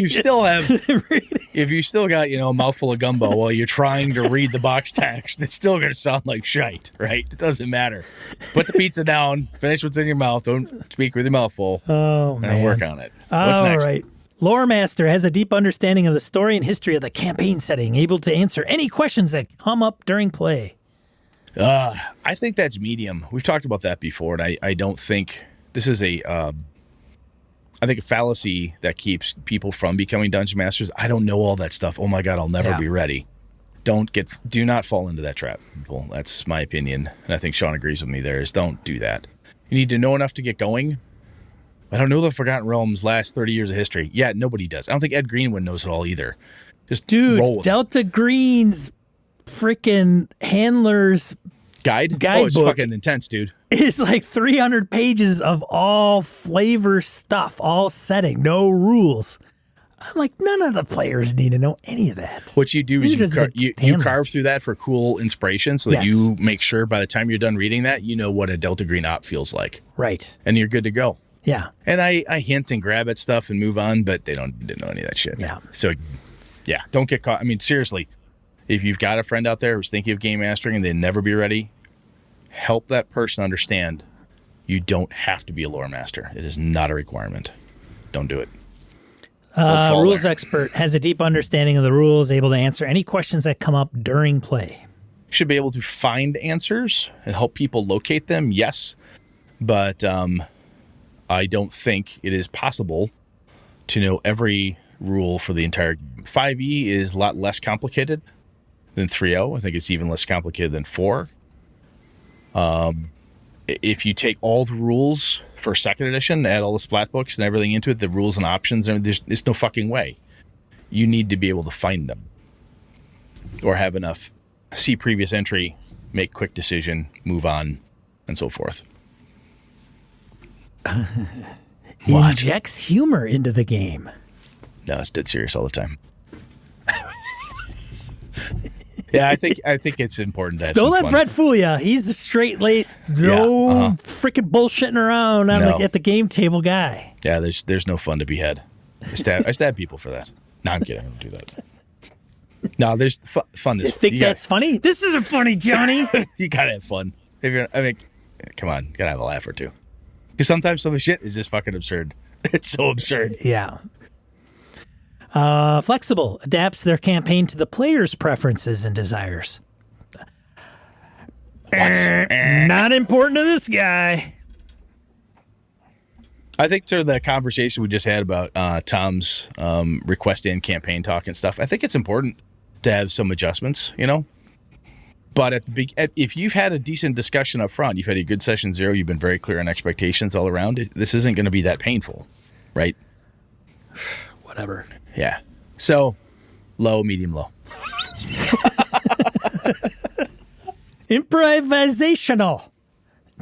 Speaker 2: you still got a mouthful of gumbo while you're trying to read the box text, it's still going to sound like shite, right? It doesn't matter. Put the pizza down, finish what's in your mouth, don't speak with your mouth full.
Speaker 1: Oh, man.
Speaker 2: And work on it. What's next?
Speaker 1: All right. Lore Master has a deep understanding of the story and history of the campaign setting, able to answer any questions that come up during play.
Speaker 2: I think that's medium. We've talked about that before, and I don't think this is I think a fallacy that keeps people from becoming dungeon masters. I don't know all that stuff. Oh my God, I'll never be ready. Do not fall into that trap, people. That's my opinion. And I think Sean agrees with me there is don't do that. You need to know enough to get going. I don't know the Forgotten Realms last 30 years of history. Yeah, nobody does. I don't think Ed Greenwood knows it all either. Just roll with
Speaker 1: Delta Green's freaking handler's
Speaker 2: guidebook. Oh, it's fucking intense, dude.
Speaker 1: It's like 300 pages of all flavor stuff, all setting, no rules. I'm like, none of the players need to know any of that.
Speaker 2: What you do is you carve through that for cool inspiration so that you make sure by the time you're done reading that, you know what a Delta Green op feels like.
Speaker 1: Right.
Speaker 2: And you're good to go.
Speaker 1: Yeah.
Speaker 2: And I hint and grab at stuff and move on, but they don't need to know any of that shit.
Speaker 1: Yeah.
Speaker 2: So, yeah, don't get caught. I mean, seriously, if you've got a friend out there who's thinking of game mastering and they'll never be ready, help that person understand you don't have to be a lore master. It is not a requirement. Don't do it.
Speaker 1: Rules expert has a deep understanding of the rules, able to answer any questions that come up during play.
Speaker 2: Should be able to find answers and help people locate them, yes. But I don't think it is possible to know every rule for the entire game. 5e is a lot less complicated than 3.0. I think it's even less complicated than 4. If you take all the rules for second edition, add all the splat books and everything into it, the rules and options, and there's no fucking way. You need to be able to find them. Or have enough, see previous entry, make quick decision, move on, and so forth.
Speaker 1: Injects humor into the game.
Speaker 2: No, it's dead serious all the time. Yeah, I think it's important to have
Speaker 1: Don't let
Speaker 2: fun.
Speaker 1: Brett fool you. He's a straight-laced, freaking bullshitting around at the game table guy.
Speaker 2: Yeah, there's no fun to be had. I stab people for that. No, I'm kidding. I don't do that. No, there's fun.
Speaker 1: You think that's funny? This isn't funny, Johnny.
Speaker 2: You gotta have fun. Come on, you gotta have a laugh or two. Because sometimes some of the shit is just fucking absurd. It's so absurd.
Speaker 1: Yeah. Flexible, adapts their campaign to the player's preferences and desires. Not important to this guy.
Speaker 2: I think to the conversation we just had about Tom's request in campaign talk and stuff, I think it's important to have some adjustments, you know? But if you've had a decent discussion up front, you've had a good session 0, you've been very clear on expectations all around, this isn't going to be that painful, right?
Speaker 1: Whatever.
Speaker 2: Yeah. So, low, medium, low.
Speaker 1: Improvisational.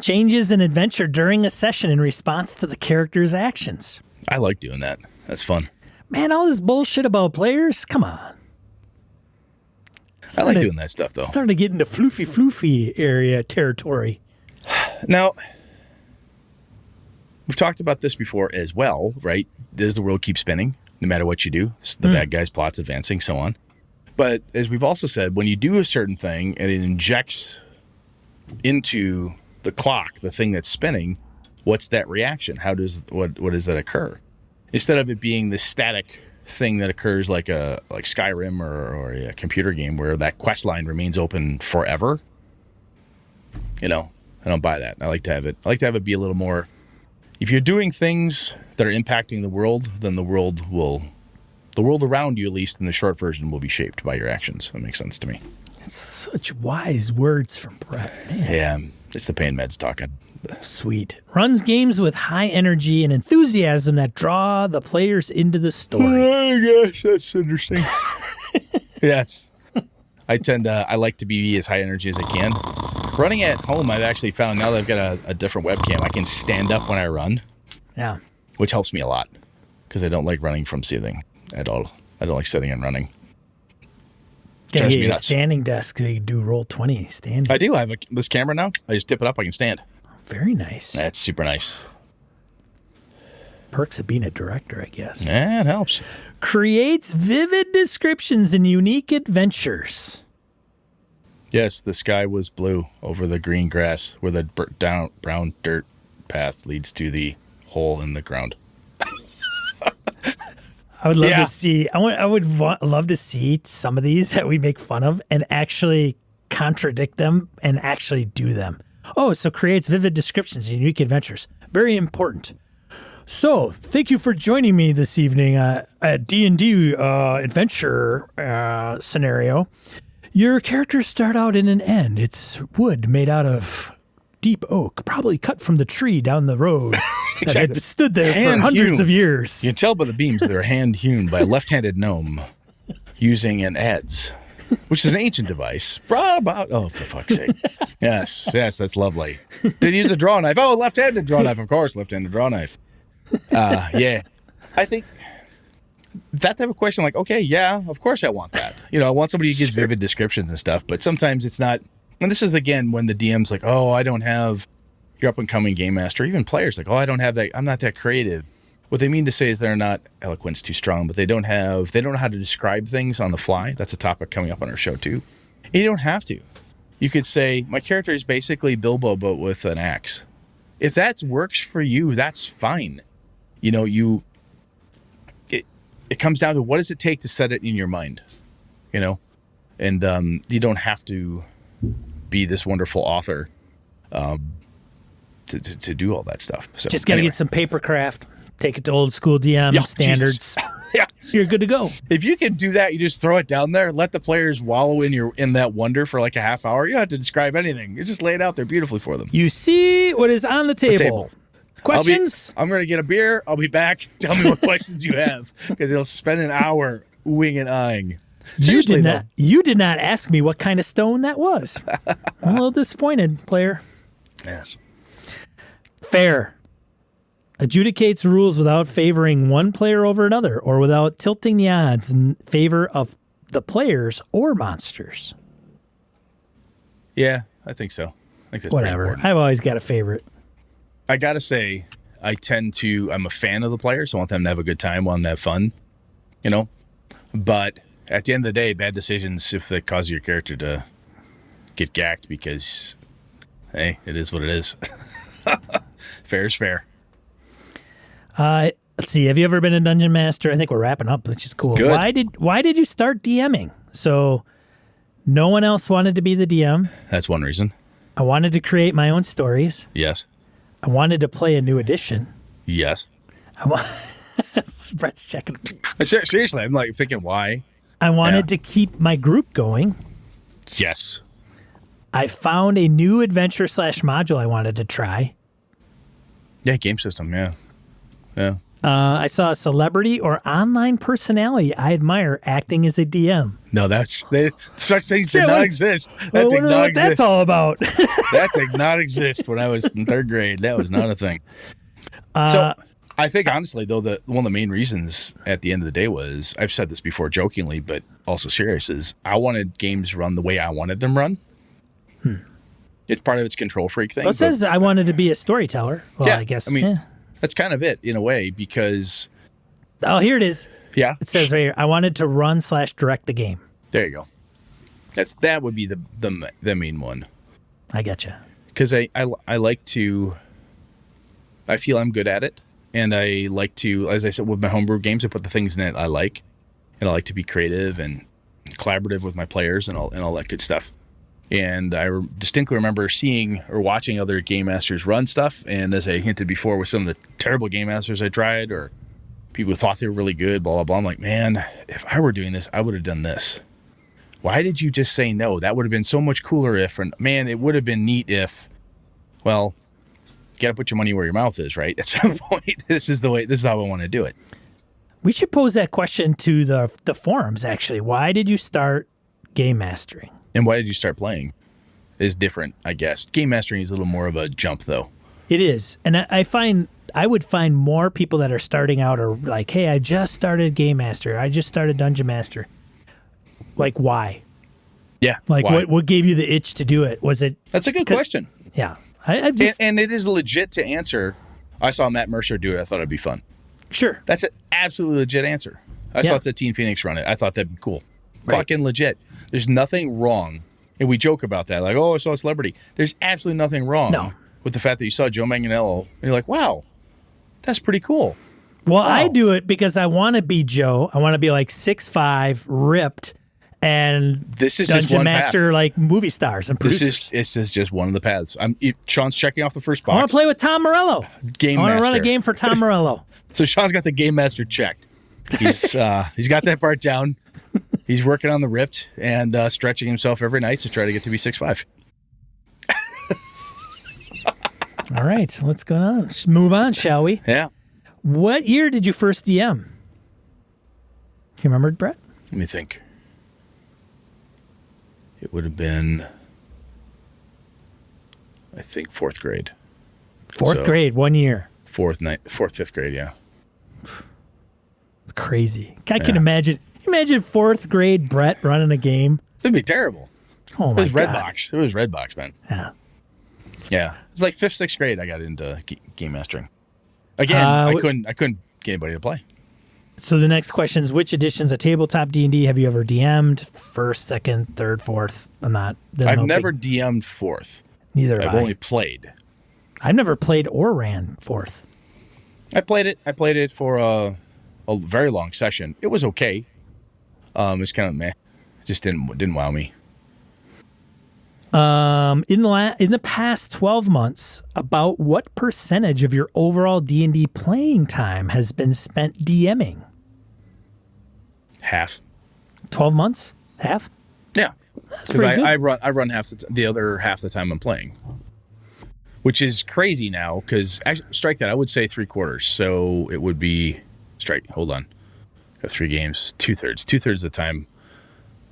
Speaker 1: Changes an adventure during a session in response to the character's actions.
Speaker 2: I like doing that. That's fun.
Speaker 1: Man, all this bullshit about players? Come on.
Speaker 2: I like doing that stuff, though.
Speaker 1: Starting to get into floofy area territory.
Speaker 2: Now, we've talked about this before as well, right? Does the world keep spinning no matter what you do? The bad guys' plots advancing, so on. But as we've also said, when you do a certain thing and it injects into the clock, the thing that's spinning, what's that reaction? What does that occur? Instead of it being the static thing that occurs like Skyrim or a computer game where that quest line remains open forever. You know, I don't buy that. I like to have it be a little more. If you're doing things that are impacting the world, then the world around you, at least in the short version, will be shaped by your actions. That makes sense to me.
Speaker 1: It's such wise words from Brett. Man.
Speaker 2: Yeah, it's the pain meds talking.
Speaker 1: Sweet. Runs games with high energy and enthusiasm that draw the players into the story.
Speaker 2: Oh, gosh, that's interesting. Yes. I like to be as high energy as I can. Running at home, I've actually found now that I've got a different webcam, I can stand up when I run.
Speaker 1: Yeah.
Speaker 2: Which helps me a lot because I don't like running from sitting at all. I don't like sitting and running.
Speaker 1: Get a standing desk so you can do Roll20 standing.
Speaker 2: I do. I have this camera now. I just tip it up. I can stand.
Speaker 1: Very nice.
Speaker 2: That's super nice.
Speaker 1: Perks of being a director, I guess.
Speaker 2: Yeah, it helps.
Speaker 1: Creates vivid descriptions and unique adventures.
Speaker 2: Yes, the sky was blue over the green grass where the brown dirt path leads to the hole in the ground.
Speaker 1: I would love to see. I would love to see some of these that we make fun of and actually contradict them and actually do them. Oh, so creates vivid descriptions and unique adventures. Very important. So, thank you for joining me this evening at D&D adventure scenario. Your characters start out in an inn. It's wood made out of deep oak, probably cut from the tree down the road
Speaker 2: Exactly.
Speaker 1: that had stood there for hundreds of years.
Speaker 2: You can tell by the beams they're hand-hewn by a left-handed gnome using an adze, which is an ancient device. Brought about, oh, for fuck's sake. Yes, that's lovely. Did he use a draw knife? Oh, left-handed draw knife, of course, left-handed draw knife. Yeah. I think that type of question, like, okay, yeah, of course I want that. I want somebody who gives vivid descriptions and stuff, but sometimes it's not. And this is, again, when the DM's like, oh, I don't have your up-and-coming game master, even players like, oh, I don't have that, I'm not that creative. What they mean to say is they're not, eloquence too strong, but they don't know how to describe things on the fly. That's a topic coming up on our show, too. And you don't have to. You could say, my character is basically Bilbo, but with an axe. If that works for you, that's fine. It comes down to what does it take to set it in your mind, and you don't have to be this wonderful author to do all that stuff. So
Speaker 1: just got to get some papercraft, take it to old school DM standards.
Speaker 2: Yeah,
Speaker 1: you're good to go.
Speaker 2: If you can do that, you just throw it down there, let the players wallow in that wonder for like a half hour. You don't have to describe anything. You just lay it out there beautifully for them.
Speaker 1: You see what is on the table. Questions?
Speaker 2: I'm going to get a beer. I'll be back. Tell me what questions you have, because they'll spend an hour oohing and eyeing. Seriously,
Speaker 1: you did not ask me what kind of stone that was. I'm a little disappointed, player.
Speaker 2: Yes.
Speaker 1: Fair. Adjudicates rules without favoring one player over another or without tilting the odds in favor of the players or monsters.
Speaker 2: Yeah, I think so. I think that's
Speaker 1: whatever. I've always got a favorite.
Speaker 2: I got to say, I'm a fan of the players. I want them to have a good time, want them to have fun, But at the end of the day, bad decisions, if they cause your character to get gacked because, hey, it is what it is. Fair is fair.
Speaker 1: Let's see. Have you ever been a dungeon master? I think we're wrapping up, which is cool.
Speaker 2: Good.
Speaker 1: Why did you start DMing? So no one else wanted to be the DM.
Speaker 2: That's one reason.
Speaker 1: I wanted to create my own stories.
Speaker 2: Yes.
Speaker 1: I wanted to play a new edition.
Speaker 2: Yes.
Speaker 1: Brett's checking.
Speaker 2: Seriously, I'm like thinking why.
Speaker 1: I wanted to keep my group going.
Speaker 2: Yes.
Speaker 1: I found a new adventure / module I wanted to try.
Speaker 2: Yeah, game system. Yeah. Yeah.
Speaker 1: I saw a celebrity or online personality I admire acting as a DM.
Speaker 2: No, such things did not exist.
Speaker 1: That did not exist. That's all about.
Speaker 2: That did not exist when I was in third grade. That was not a thing. So I think, honestly, though, one of the main reasons at the end of the day was, I've said this before jokingly, but also serious, is I wanted games run the way I wanted them run. It's part of its control freak thing.
Speaker 1: Well, it says I wanted to be a storyteller. Well, yeah, I guess.
Speaker 2: That's kind of it in a way, because.
Speaker 1: Oh, here it is.
Speaker 2: Yeah.
Speaker 1: It says right here, I wanted to run / direct the game.
Speaker 2: There you go. That would be the main one.
Speaker 1: I getcha.
Speaker 2: Because I like to. I feel I'm good at it. And I like to, as I said, with my homebrew games, I put the things in it I like. And I like to be creative and collaborative with my players and all that good stuff. And I distinctly remember seeing or watching other game masters run stuff. And as I hinted before, with some of the terrible game masters I tried, or people who thought they were really good, blah, blah, blah. I'm like, man, if I were doing this, I would have done this. Why did you just say no? That would have been so much cooler if, and man, it would have been neat if, well, you got to put your money where your mouth is, right? At some point, this is how I want to do it.
Speaker 1: We should pose that question to the forums, actually. Why did you start game mastering?
Speaker 2: And why did you start playing? Is different, I guess. Game mastering is a little more of a jump, though.
Speaker 1: It is. And I would find more people that are starting out are like, hey, I just started Game Master. I just started Dungeon Master. Like, why?
Speaker 2: Yeah.
Speaker 1: Like, why? What gave you the itch to do it? Was it?
Speaker 2: That's a good question.
Speaker 1: Yeah.
Speaker 2: And it is legit to answer. I saw Matt Mercer do it. I thought it'd be fun.
Speaker 1: Sure.
Speaker 2: That's an absolutely legit answer. I saw Teen Phoenix run it. I thought that'd be cool. Right. Fucking legit. There's nothing wrong. And we joke about that. Like, oh, I saw a celebrity. There's absolutely nothing wrong with the fact that you saw Joe Manganiello and you're like, wow, that's pretty cool.
Speaker 1: Well, wow. I do it because I want to be Joe. I want to be like 6'5", ripped, and
Speaker 2: this is
Speaker 1: Dungeon
Speaker 2: just one
Speaker 1: Master
Speaker 2: path.
Speaker 1: like movie stars and producers.
Speaker 2: This is just one of the paths. Sean's checking off the first
Speaker 1: I want
Speaker 2: box.
Speaker 1: to play with Tom Morello.
Speaker 2: Game
Speaker 1: I want to
Speaker 2: Master.
Speaker 1: run a game for Tom Morello.
Speaker 2: So Sean's got the Game Master checked. He's got that part down. He's working on the ripped and stretching himself every night to try to get to be 6'5".
Speaker 1: All right, let's go on. Let's move on, shall we?
Speaker 2: Yeah.
Speaker 1: What year did you first DM? Do you remember, Brett?
Speaker 2: Let me think. It would have been, I think, 4th grade.
Speaker 1: Fourth grade, 1 year.
Speaker 2: 4th, 5th grade, yeah.
Speaker 1: It's crazy. I can imagine. Imagine 4th grade Brett running a game.
Speaker 2: It'd be terrible.
Speaker 1: Oh my
Speaker 2: It was
Speaker 1: god.
Speaker 2: Redbox. It was Redbox, man.
Speaker 1: Yeah.
Speaker 2: Yeah. It was like 5th, 6th grade I got into game mastering. Again, I couldn't get anybody to play.
Speaker 1: So the next question is, which editions of tabletop D&D have you ever DM'd? First, second, third, fourth?
Speaker 2: I've never DM'd 4th.
Speaker 1: Neither have
Speaker 2: I've
Speaker 1: I.
Speaker 2: only played.
Speaker 1: I've never played or ran 4th.
Speaker 2: I played it for a very long session. It was okay. It's kind of meh. Just didn't wow me.
Speaker 1: In the past 12 months, about what percentage of your overall D&D playing time has been spent DMing?
Speaker 2: Half.
Speaker 1: 12 months? Half?
Speaker 2: Yeah.
Speaker 1: That's pretty good.
Speaker 2: I run half the other half the time I'm playing, which is crazy now. Because strike that, I would say 3/4. So it would be strike. Hold on, got 3 games. 2/3. 2/3 of the time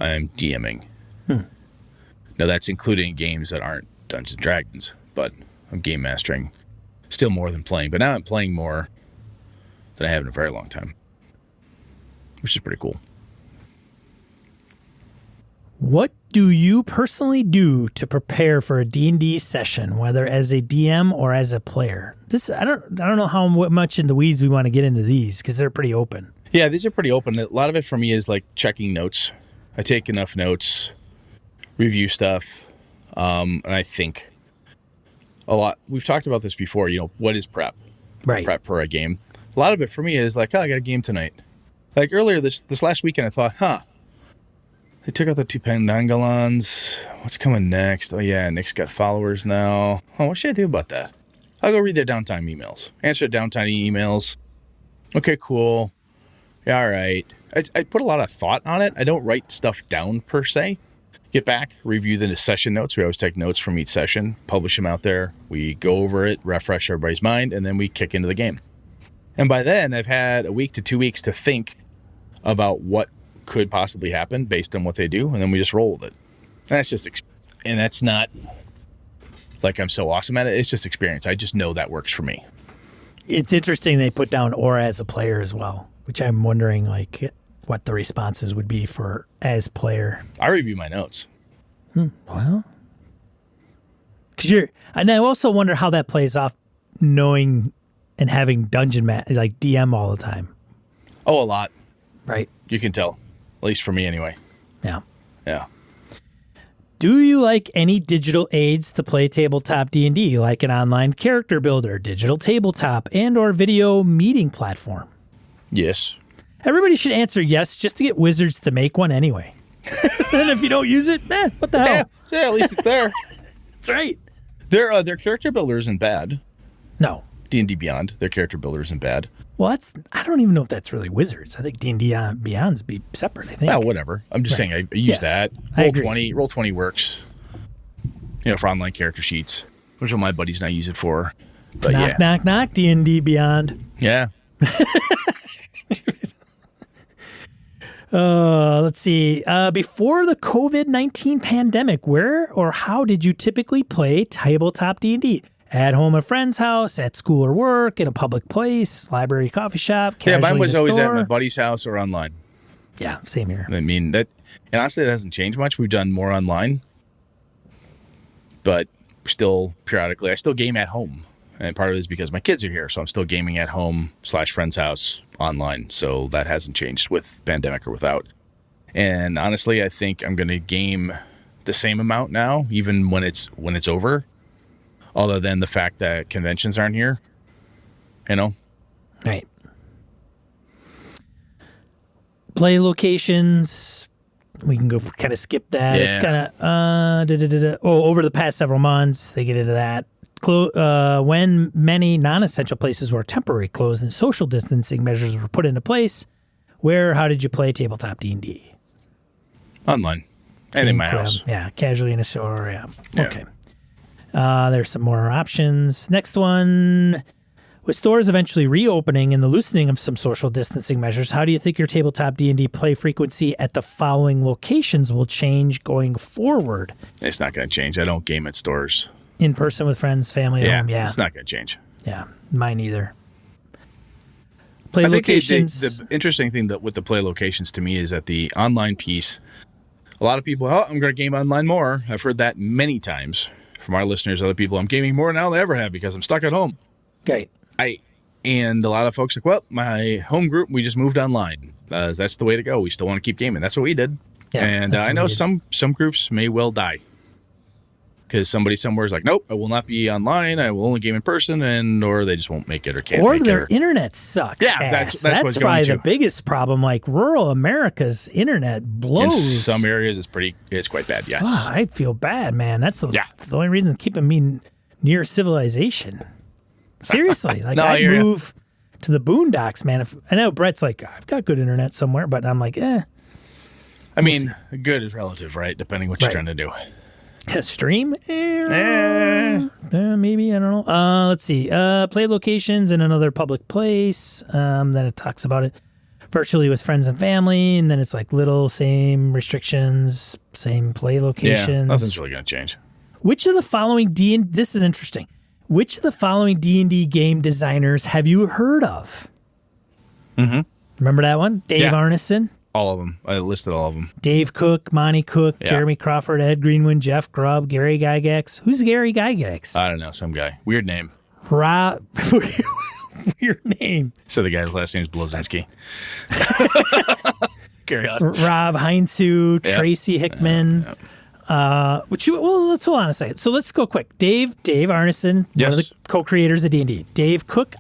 Speaker 2: I'm DMing. Now that's including games that aren't Dungeons and Dragons, but I'm game mastering still more than playing. But now I'm playing more than I have in a very long time, which is pretty cool.
Speaker 1: What do you personally do to prepare for a D&D session, whether as a DM or as a player? I don't know how much in the weeds we want to get into these because they're pretty open.
Speaker 2: Yeah, these are pretty open. A lot of it for me is like checking notes. I take enough notes, review stuff, and I think a lot. We've talked about this before. What is prep?
Speaker 1: Right.
Speaker 2: Prep for a game. A lot of it for me is like, I got a game tonight. Like earlier this last weekend, I thought, they took out the 2 Pendangalons. What's coming next? Oh, yeah, Nick's got followers now. Oh, what should I do about that? I'll go read their downtime emails. Answer downtime emails. Okay, cool. Yeah, all right. I put a lot of thought on it. I don't write stuff down per se. Get back, review the session notes. We always take notes from each session, publish them out there. We go over it, refresh everybody's mind, and then we kick into the game. And by then, I've had a week to 2 weeks to think about what could possibly happen based on what they do, and then we just roll with it. And that's not like I'm so awesome at it. It's just experience. I just know that works for me.
Speaker 1: It's interesting they put down or as a player as well, which I'm wondering like what the responses would be for as player.
Speaker 2: I review my notes.
Speaker 1: Well, and I also wonder how that plays off knowing and having like DM all the time.
Speaker 2: Oh, a lot.
Speaker 1: Right.
Speaker 2: You can tell. At least for me anyway.
Speaker 1: Yeah.
Speaker 2: Yeah.
Speaker 1: Do you like any digital aids to play tabletop D&D, like an online character builder, digital tabletop, and or video meeting platform?
Speaker 2: Yes.
Speaker 1: Everybody should answer yes just to get wizards to make one anyway. And if you don't use it, what the hell?
Speaker 2: Yeah, at least it's there.
Speaker 1: That's right.
Speaker 2: Their character builder isn't bad.
Speaker 1: No.
Speaker 2: D&D Beyond, their character builder isn't bad.
Speaker 1: Well, I don't even know if that's really wizards. I think D&D Beyond's be separate, I think.
Speaker 2: Well, whatever. I'm just saying I use that.
Speaker 1: I agree.
Speaker 2: Roll20 works. For online character sheets, which are my buddies and I use it for. But
Speaker 1: knock, D&D Beyond.
Speaker 2: Yeah.
Speaker 1: Let's see. Before the COVID-19 pandemic, where or how did you typically play tabletop D&D? At home, at a friend's house, at school or work, in a public place, library, coffee shop, casually
Speaker 2: mine was
Speaker 1: in a
Speaker 2: always
Speaker 1: store?
Speaker 2: at my buddy's house or online.
Speaker 1: Yeah, same here.
Speaker 2: I mean, and honestly, that hasn't changed much. We've done more online, but still periodically, I still game at home. And part of it is because my kids are here, so I'm still gaming at home / friend's house online. So that hasn't changed with pandemic or without. And honestly, I think I'm going to game the same amount now, even when it's over. Other than the fact that conventions aren't here,
Speaker 1: Right. Play locations, We can go kind of skip that.
Speaker 2: Yeah.
Speaker 1: It's kind of over the past several months, they get into that. When many non-essential places were temporarily closed and social distancing measures were put into place, how did you play tabletop D&D?
Speaker 2: Online. And in my house.
Speaker 1: Yeah, casually in a store. Yeah. Okay. There's some more options. Next one. With stores eventually reopening and the loosening of some social distancing measures, how do you think your tabletop D&D play frequency at the following locations will change going forward?
Speaker 2: It's not going to change. I don't game at stores.
Speaker 1: In person with friends, family at home. Yeah.
Speaker 2: It's not going to change.
Speaker 1: Yeah, mine either. Play
Speaker 2: I think
Speaker 1: locations.
Speaker 2: the interesting thing with the play locations to me is that the online piece, a lot of people, I'm going to game online more. I've heard that many times from our listeners, other people. I'm gaming more now than I ever have because I'm stuck at home.
Speaker 1: Right.
Speaker 2: And a lot of folks are like, well, my home group, we just moved online. That's the way to go. We still want to keep gaming. That's what we did.
Speaker 1: Yeah,
Speaker 2: and I know some groups may well die because somebody somewhere is like, nope, I will not be online. I will only game in person, or they just won't make it or can't.
Speaker 1: Or
Speaker 2: make
Speaker 1: their
Speaker 2: it.
Speaker 1: internet sucks.
Speaker 2: Yeah, that's what's
Speaker 1: probably
Speaker 2: going to.
Speaker 1: the biggest problem. Like rural America's internet blows.
Speaker 2: In some areas, it's quite bad. Yes,
Speaker 1: I feel bad, man. That's the only reason keeping me near civilization. Seriously, like I move to the boondocks, man. I know Brett's like, I've got good internet somewhere, but I'm like, I
Speaker 2: mean, good is relative, right? Depending what you're trying to do.
Speaker 1: Stream? Maybe, I don't know. Let's see. Play locations in another public place. Then it talks about it virtually with friends and family, and then it's like same restrictions, same play locations.
Speaker 2: Yeah, nothing's really going to change.
Speaker 1: Which of the following this is interesting. Which of the following D&D game designers have you heard of?
Speaker 2: Mm-hmm.
Speaker 1: Remember that one? Dave Arneson?
Speaker 2: All of them. I listed all of them.
Speaker 1: Dave Cook, Monty Cook, Jeremy Crawford, Ed Greenwood, Jeff Grubb, Gary Gygax. Who's Gary Gygax?
Speaker 2: I don't know. Some guy. Weird name.
Speaker 1: Weird name.
Speaker 2: So the guy's last name is Blazinski. Carry on.
Speaker 1: Rob Heinzu, Tracy Hickman. That's hold on a second. So let's go quick. Dave Arneson, one of the co-creators of D&D. Dave Cook,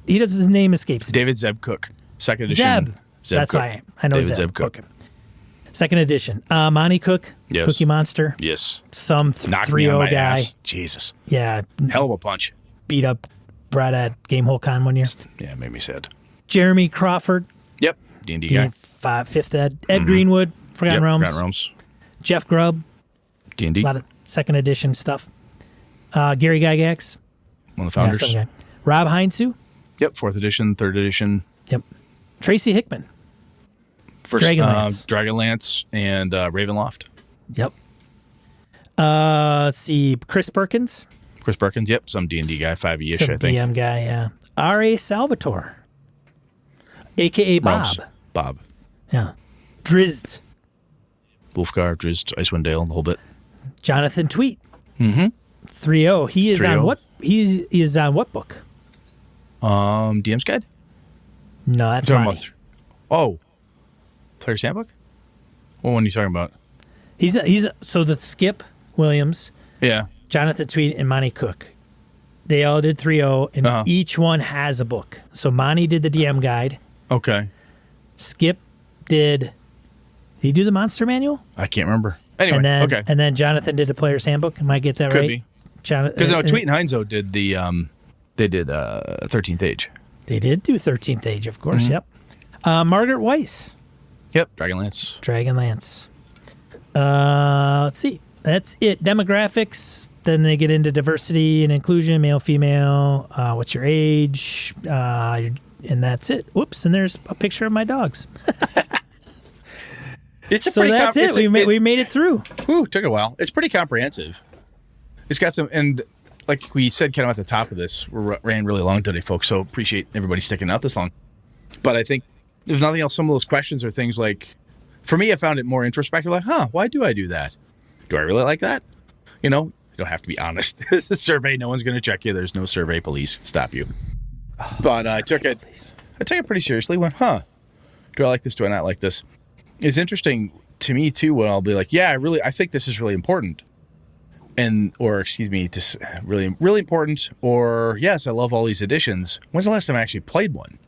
Speaker 1: his name escapes me.
Speaker 2: David Zeb Cook, second edition.
Speaker 1: Zeb. That's why I know
Speaker 2: David Zeb Cook.
Speaker 1: Okay. Second edition. Monty Cook, Cookie Monster.
Speaker 2: Yes.
Speaker 1: Some 3-0 guy.
Speaker 2: Ass. Jesus.
Speaker 1: Yeah.
Speaker 2: Hell of a punch.
Speaker 1: Beat up Brad at Gamehole Con one year.
Speaker 2: Yeah, made me sad.
Speaker 1: Jeremy Crawford.
Speaker 2: Yep. D&D guy.
Speaker 1: Fifth Ed. Ed Greenwood, Forgotten Realms.
Speaker 2: Forgotten Realms.
Speaker 1: Jeff Grubb.
Speaker 2: D&D.
Speaker 1: A lot of second edition stuff. Gary Gygax.
Speaker 2: One of the founders.
Speaker 1: Yeah, Rob Heinzu.
Speaker 2: Yep. Fourth edition, third edition.
Speaker 1: Yep. Tracy Hickman.
Speaker 2: First,
Speaker 1: Dragonlance.
Speaker 2: Dragonlance and Ravenloft.
Speaker 1: Yep. Let's see. Chris Perkins.
Speaker 2: Yep. Some D&D guy, 5e-ish,
Speaker 1: Some
Speaker 2: I think.
Speaker 1: DM guy, yeah. R.A. Salvatore. A.K.A. Bob.
Speaker 2: Realms. Bob.
Speaker 1: Yeah. Drizzt.
Speaker 2: Wolfgar, Drizzt, Icewind Dale, the whole bit.
Speaker 1: Jonathan Tweet.
Speaker 2: Mm-hmm.
Speaker 1: 3-0. He is
Speaker 2: 3-0.
Speaker 1: on what? He is on what book?
Speaker 2: DM's Guide?
Speaker 1: No, that's Monty.
Speaker 2: Player's Handbook? What one are you talking about?
Speaker 1: He's so the Skip Williams,
Speaker 2: Yeah.
Speaker 1: Jonathan Tweet, and Monty Cook. They all did 3-0, and each one has a book. So Monty did the DM Guide.
Speaker 2: Okay.
Speaker 1: Skip did he do the Monster Manual?
Speaker 2: I can't remember. Anyway,
Speaker 1: and then Jonathan did the Player's Handbook. Am I get that right?
Speaker 2: Could be. Because Tweet and Heinzo did the 13th Age.
Speaker 1: They did do 13th Age, of course. Yep. Margaret Weiss.
Speaker 2: Yep. Dragonlance.
Speaker 1: Let's see. That's it. Demographics. Then they get into diversity and inclusion, male, female. What's your age? And that's it. Whoops. And there's a picture of my dogs. That's it. We made it through.
Speaker 2: Whew, took a while. It's pretty comprehensive. It's got some, and like we said kind of at the top of this, we ran really long today, folks, so appreciate everybody sticking out this long. But I think, if nothing else, some of those questions are things like, for me, I found it more introspective, like, why do I do that? Do I really like that? You don't have to be honest. It's a survey. No one's going to check you. There's no survey police to stop you. But I took it pretty seriously. Went, do I like this? Do I not like this? It's interesting to me too when I'll be like, I think this is really important, really, really important, or yes, I love all these editions. When's the last time I actually played one?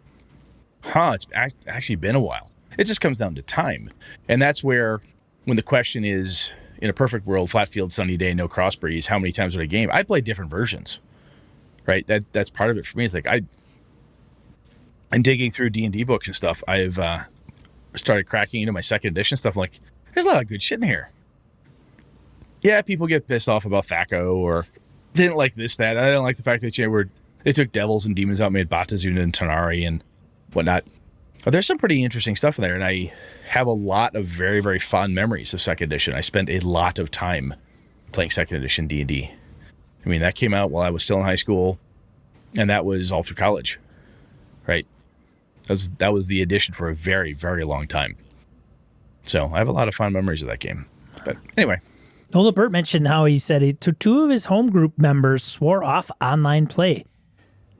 Speaker 2: It's actually been a while. It just comes down to time. And that's where, when the question is, in a perfect world, flat field, sunny day, no cross breeze, how many times would I game? I play different versions, right? That's part of it for me. It's like I'm digging through D&D books and stuff. I've started cracking into my second edition stuff. I'm like, there's a lot of good shit in here. Yeah, people get pissed off about Thaco or didn't like this, that. I don't like the fact that they took devils and demons out, made Batazuna and Tanari and whatnot. But there's some pretty interesting stuff in there, and I have a lot of very, very fond memories of second edition. I spent a lot of time playing second edition D&D. I mean, that came out while I was still in high school, and that was all through college, right? That was the edition for a very, very long time. So I have a lot of fond memories of that game. But anyway.
Speaker 1: Ola Burt mentioned how he said two of his home group members swore off online play.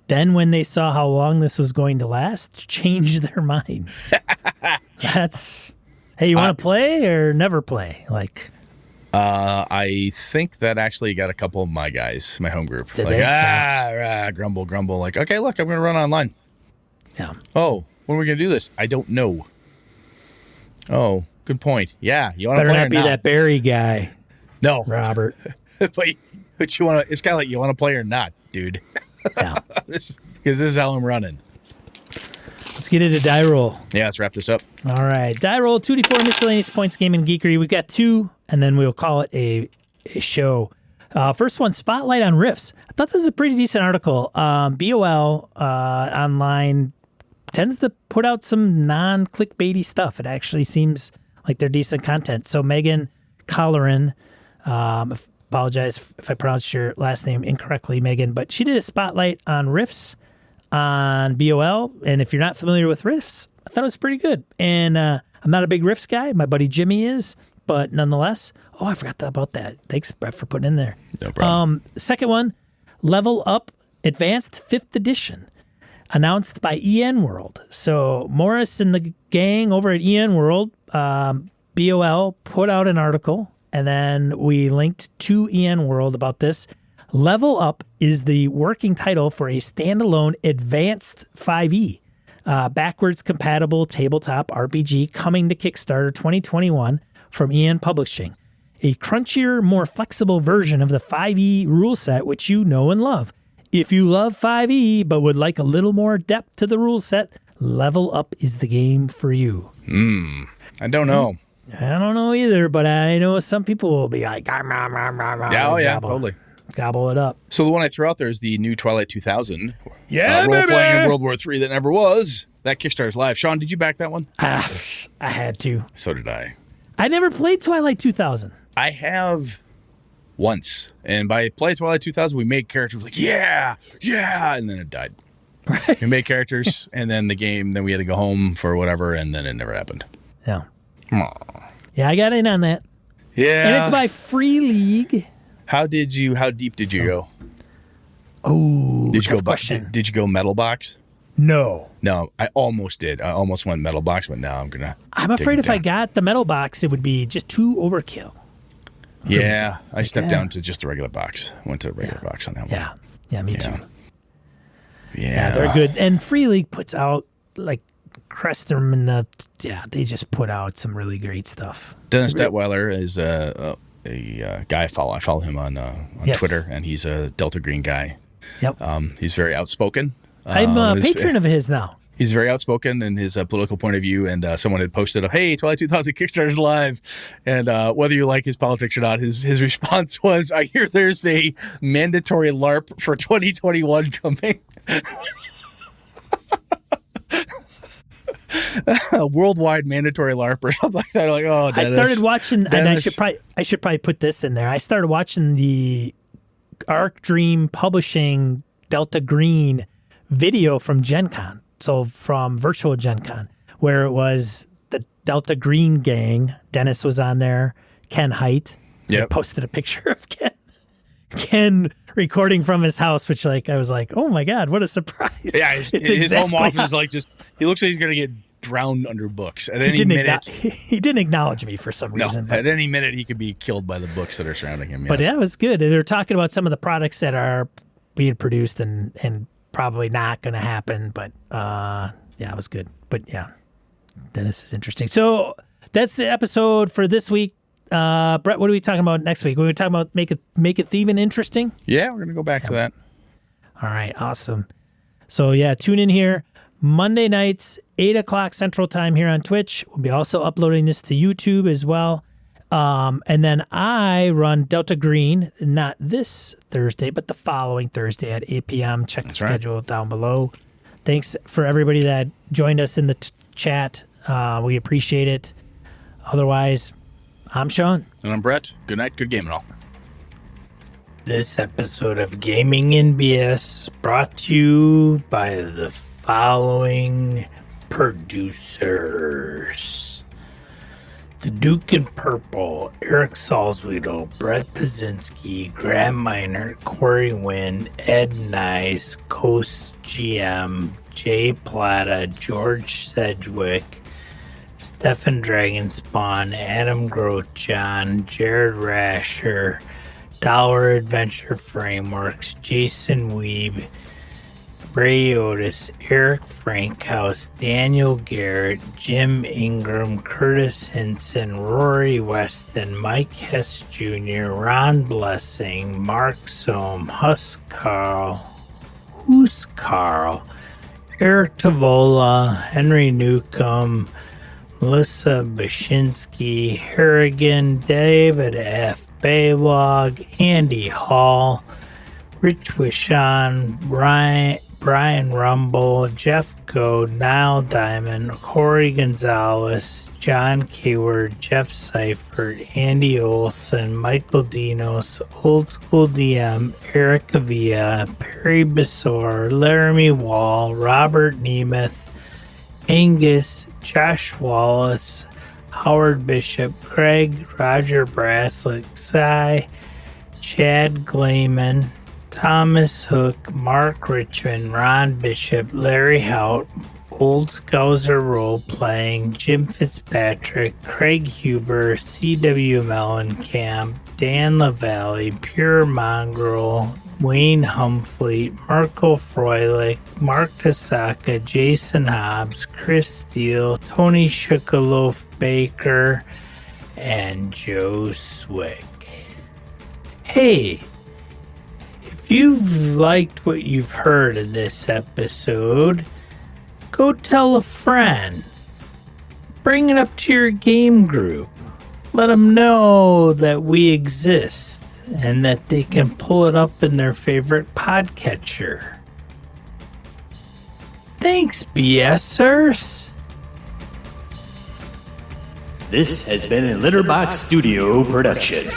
Speaker 1: Then when they saw how long this was going to last, changed their minds. That's, hey, you want to play or never play? Like,
Speaker 2: I think that actually got a couple of my guys, my home group.
Speaker 1: Did
Speaker 2: like,
Speaker 1: they?
Speaker 2: Grumble. Like, okay, look, I'm going to run online.
Speaker 1: Yeah.
Speaker 2: Oh, when are we going to do this? I don't know. Oh, good point. Yeah, you want to play
Speaker 1: better not
Speaker 2: or
Speaker 1: be
Speaker 2: not?
Speaker 1: that Barry guy.
Speaker 2: No,
Speaker 1: Robert.
Speaker 2: but you want to? It's kind of like you want to play or not, dude.
Speaker 1: Yeah.
Speaker 2: Because this is how I'm running.
Speaker 1: Let's get into die roll.
Speaker 2: Yeah, let's wrap this up.
Speaker 1: All right, die roll 2d4 miscellaneous points, game and geekery. We've got 2, and then we'll call it a show. First one, spotlight on riffs. I thought this was a pretty decent article. BOL online tends to put out some non-clickbaity stuff. It actually seems like they're decent content. So Megan Colleran, apologize if I pronounced your last name incorrectly, Megan, but she did a spotlight on riffs on BOL. And if you're not familiar with riffs, I thought it was pretty good. And I'm not a big riffs guy. My buddy Jimmy is, but nonetheless. Oh, I forgot about that. Thanks, Brett, for putting in there.
Speaker 2: No problem.
Speaker 1: Second one, Level Up Advanced 5th Edition, announced by EN World. So Morris and the gang over at EN World, BOL put out an article, and then we linked to EN World about this. Level Up is the working title for a standalone advanced 5e, backwards compatible tabletop RPG coming to Kickstarter 2021 from EN Publishing. A crunchier, more flexible version of the 5e rule set, which you know and love. If you love 5e but would like a little more depth to the rule set, Level Up is the game for you.
Speaker 2: I don't know.
Speaker 1: I don't know either, but I know some people will be like,
Speaker 2: Yeah, totally.
Speaker 1: Gobble it up.
Speaker 2: So the one I threw out there is the new Twilight 2000.
Speaker 1: Yeah,
Speaker 2: role-playing in World War III that never was. That Kickstarter's live. Sean, did you back that one?
Speaker 1: I had to.
Speaker 2: So did I.
Speaker 1: I never played Twilight 2000.
Speaker 2: I have once. And by play Twilight 2000, we made characters like, yeah, and then it died. Right. We made characters, and then the game, then we had to go home for whatever, and then it never happened.
Speaker 1: Yeah.
Speaker 2: Aww.
Speaker 1: Yeah, I got in on that.
Speaker 2: Yeah.
Speaker 1: And it's by Free League.
Speaker 2: How deep did you go?
Speaker 1: Oh,
Speaker 2: did you go
Speaker 1: question.
Speaker 2: Did you go metal box?
Speaker 1: No,
Speaker 2: I almost did. I almost went metal box, but now I'm
Speaker 1: afraid if I got the metal box, it would be just too overkill.
Speaker 2: Yeah, I stepped down to just the regular box. Went to the regular box on that one.
Speaker 1: Yeah, me too.
Speaker 2: Yeah,
Speaker 1: they're good. And Free League puts out like Crestrum and they just put out some really great stuff.
Speaker 2: Dennis Detweiler is a guy I follow. I follow him on Twitter, and he's a Delta Green guy.
Speaker 1: Yep.
Speaker 2: He's very outspoken.
Speaker 1: I'm a patron of his now.
Speaker 2: He's very outspoken in his political point of view, and someone had posted, "Hey, Twilight 2000 Kickstarter's live," and whether you like his politics or not, his response was, "I hear there's a mandatory LARP for 2021 coming." A worldwide mandatory LARP or something like that. Like, oh, Dennis,
Speaker 1: I started watching,
Speaker 2: Dennis.
Speaker 1: and I should probably put this in there. I started watching the Arc Dream Publishing Delta Green video from Gen Con. So from virtual Gen Con, where it was the Delta Green gang. Dennis was on there. Ken Height.
Speaker 2: Yep.
Speaker 1: Posted a picture of Ken recording from his house, which I was like, oh my God, what a surprise.
Speaker 2: Yeah, his home office is like he looks like he's going to get drowned under books at any minute.
Speaker 1: He didn't acknowledge me for some reason.
Speaker 2: At any minute he could be killed by the books that are surrounding him. Yes.
Speaker 1: But that was good. They're talking about some of the products that are being produced and probably not going to happen. But it was good. But yeah, Dennis is interesting. So that's the episode for this week. Brett, what are we talking about next week? We're talking about make it thieving interesting.
Speaker 2: Yeah, we're gonna go back to that.
Speaker 1: All right, awesome. So yeah, tune in here Monday nights, 8:00 Central Time here on Twitch. We'll be also uploading this to YouTube as well. And then I run Delta Green, not this Thursday, but the following Thursday at 8 p.m. Check the schedule down below. Thanks for everybody that joined us in the chat. We appreciate it. Otherwise, I'm Sean.
Speaker 2: And I'm Brett. Good night, good gaming all.
Speaker 1: This episode of Gaming in BS brought to you by the following producers. The Duke in Purple, Eric Salzweedl, Brett Pazinski, Graham Miner, Corey Wynn, Ed Nice, Coast GM, Jay Plata, George Sedgwick, Stefan Dragonspawn, Adam Grochon, Jared Rasher, Dollar Adventure Frameworks, Jason Weeb, Ray Otis, Eric Frankhouse, Daniel Garrett, Jim Ingram, Curtis Hinson, Rory Weston, Mike Hess Jr., Ron Blessing, Mark Sohm, Huss Carl, Eric Tavola, Henry Newcomb, Melissa Bashinsky, Harrigan, David F. Baylog, Andy Hall, Rich Wishon, Brian Rumble, Jeff Code, Niall Diamond, Corey Gonzalez, John Keyword, Jeff Seifert, Andy Olson, Michael Dinos, Old School DM, Eric Avia, Perry Besor, Laramie Wall, Robert Nemeth, Angus, Josh Wallace, Howard Bishop, Craig, Roger Braslett, Cy, Chad Glayman, Thomas Hook, Mark Richmond, Ron Bishop, Larry Hout, Old Scouser Role Playing, Jim Fitzpatrick, Craig Huber, C.W. Mellencamp, Dan LaValle, Pure Mongrel, Wayne Humfleet, Marco Froelich, Mark Tasaka, Jason Hobbs, Chris Steele, Tony Shukaloof Baker, and Joe Swick. Hey, if you've liked what you've heard in this episode, go tell a friend. Bring it up to your game group. Let them know that we exist and that they can pull it up in their favorite podcatcher. Thanks, BSers.
Speaker 3: This has been a Litterbox Studio production.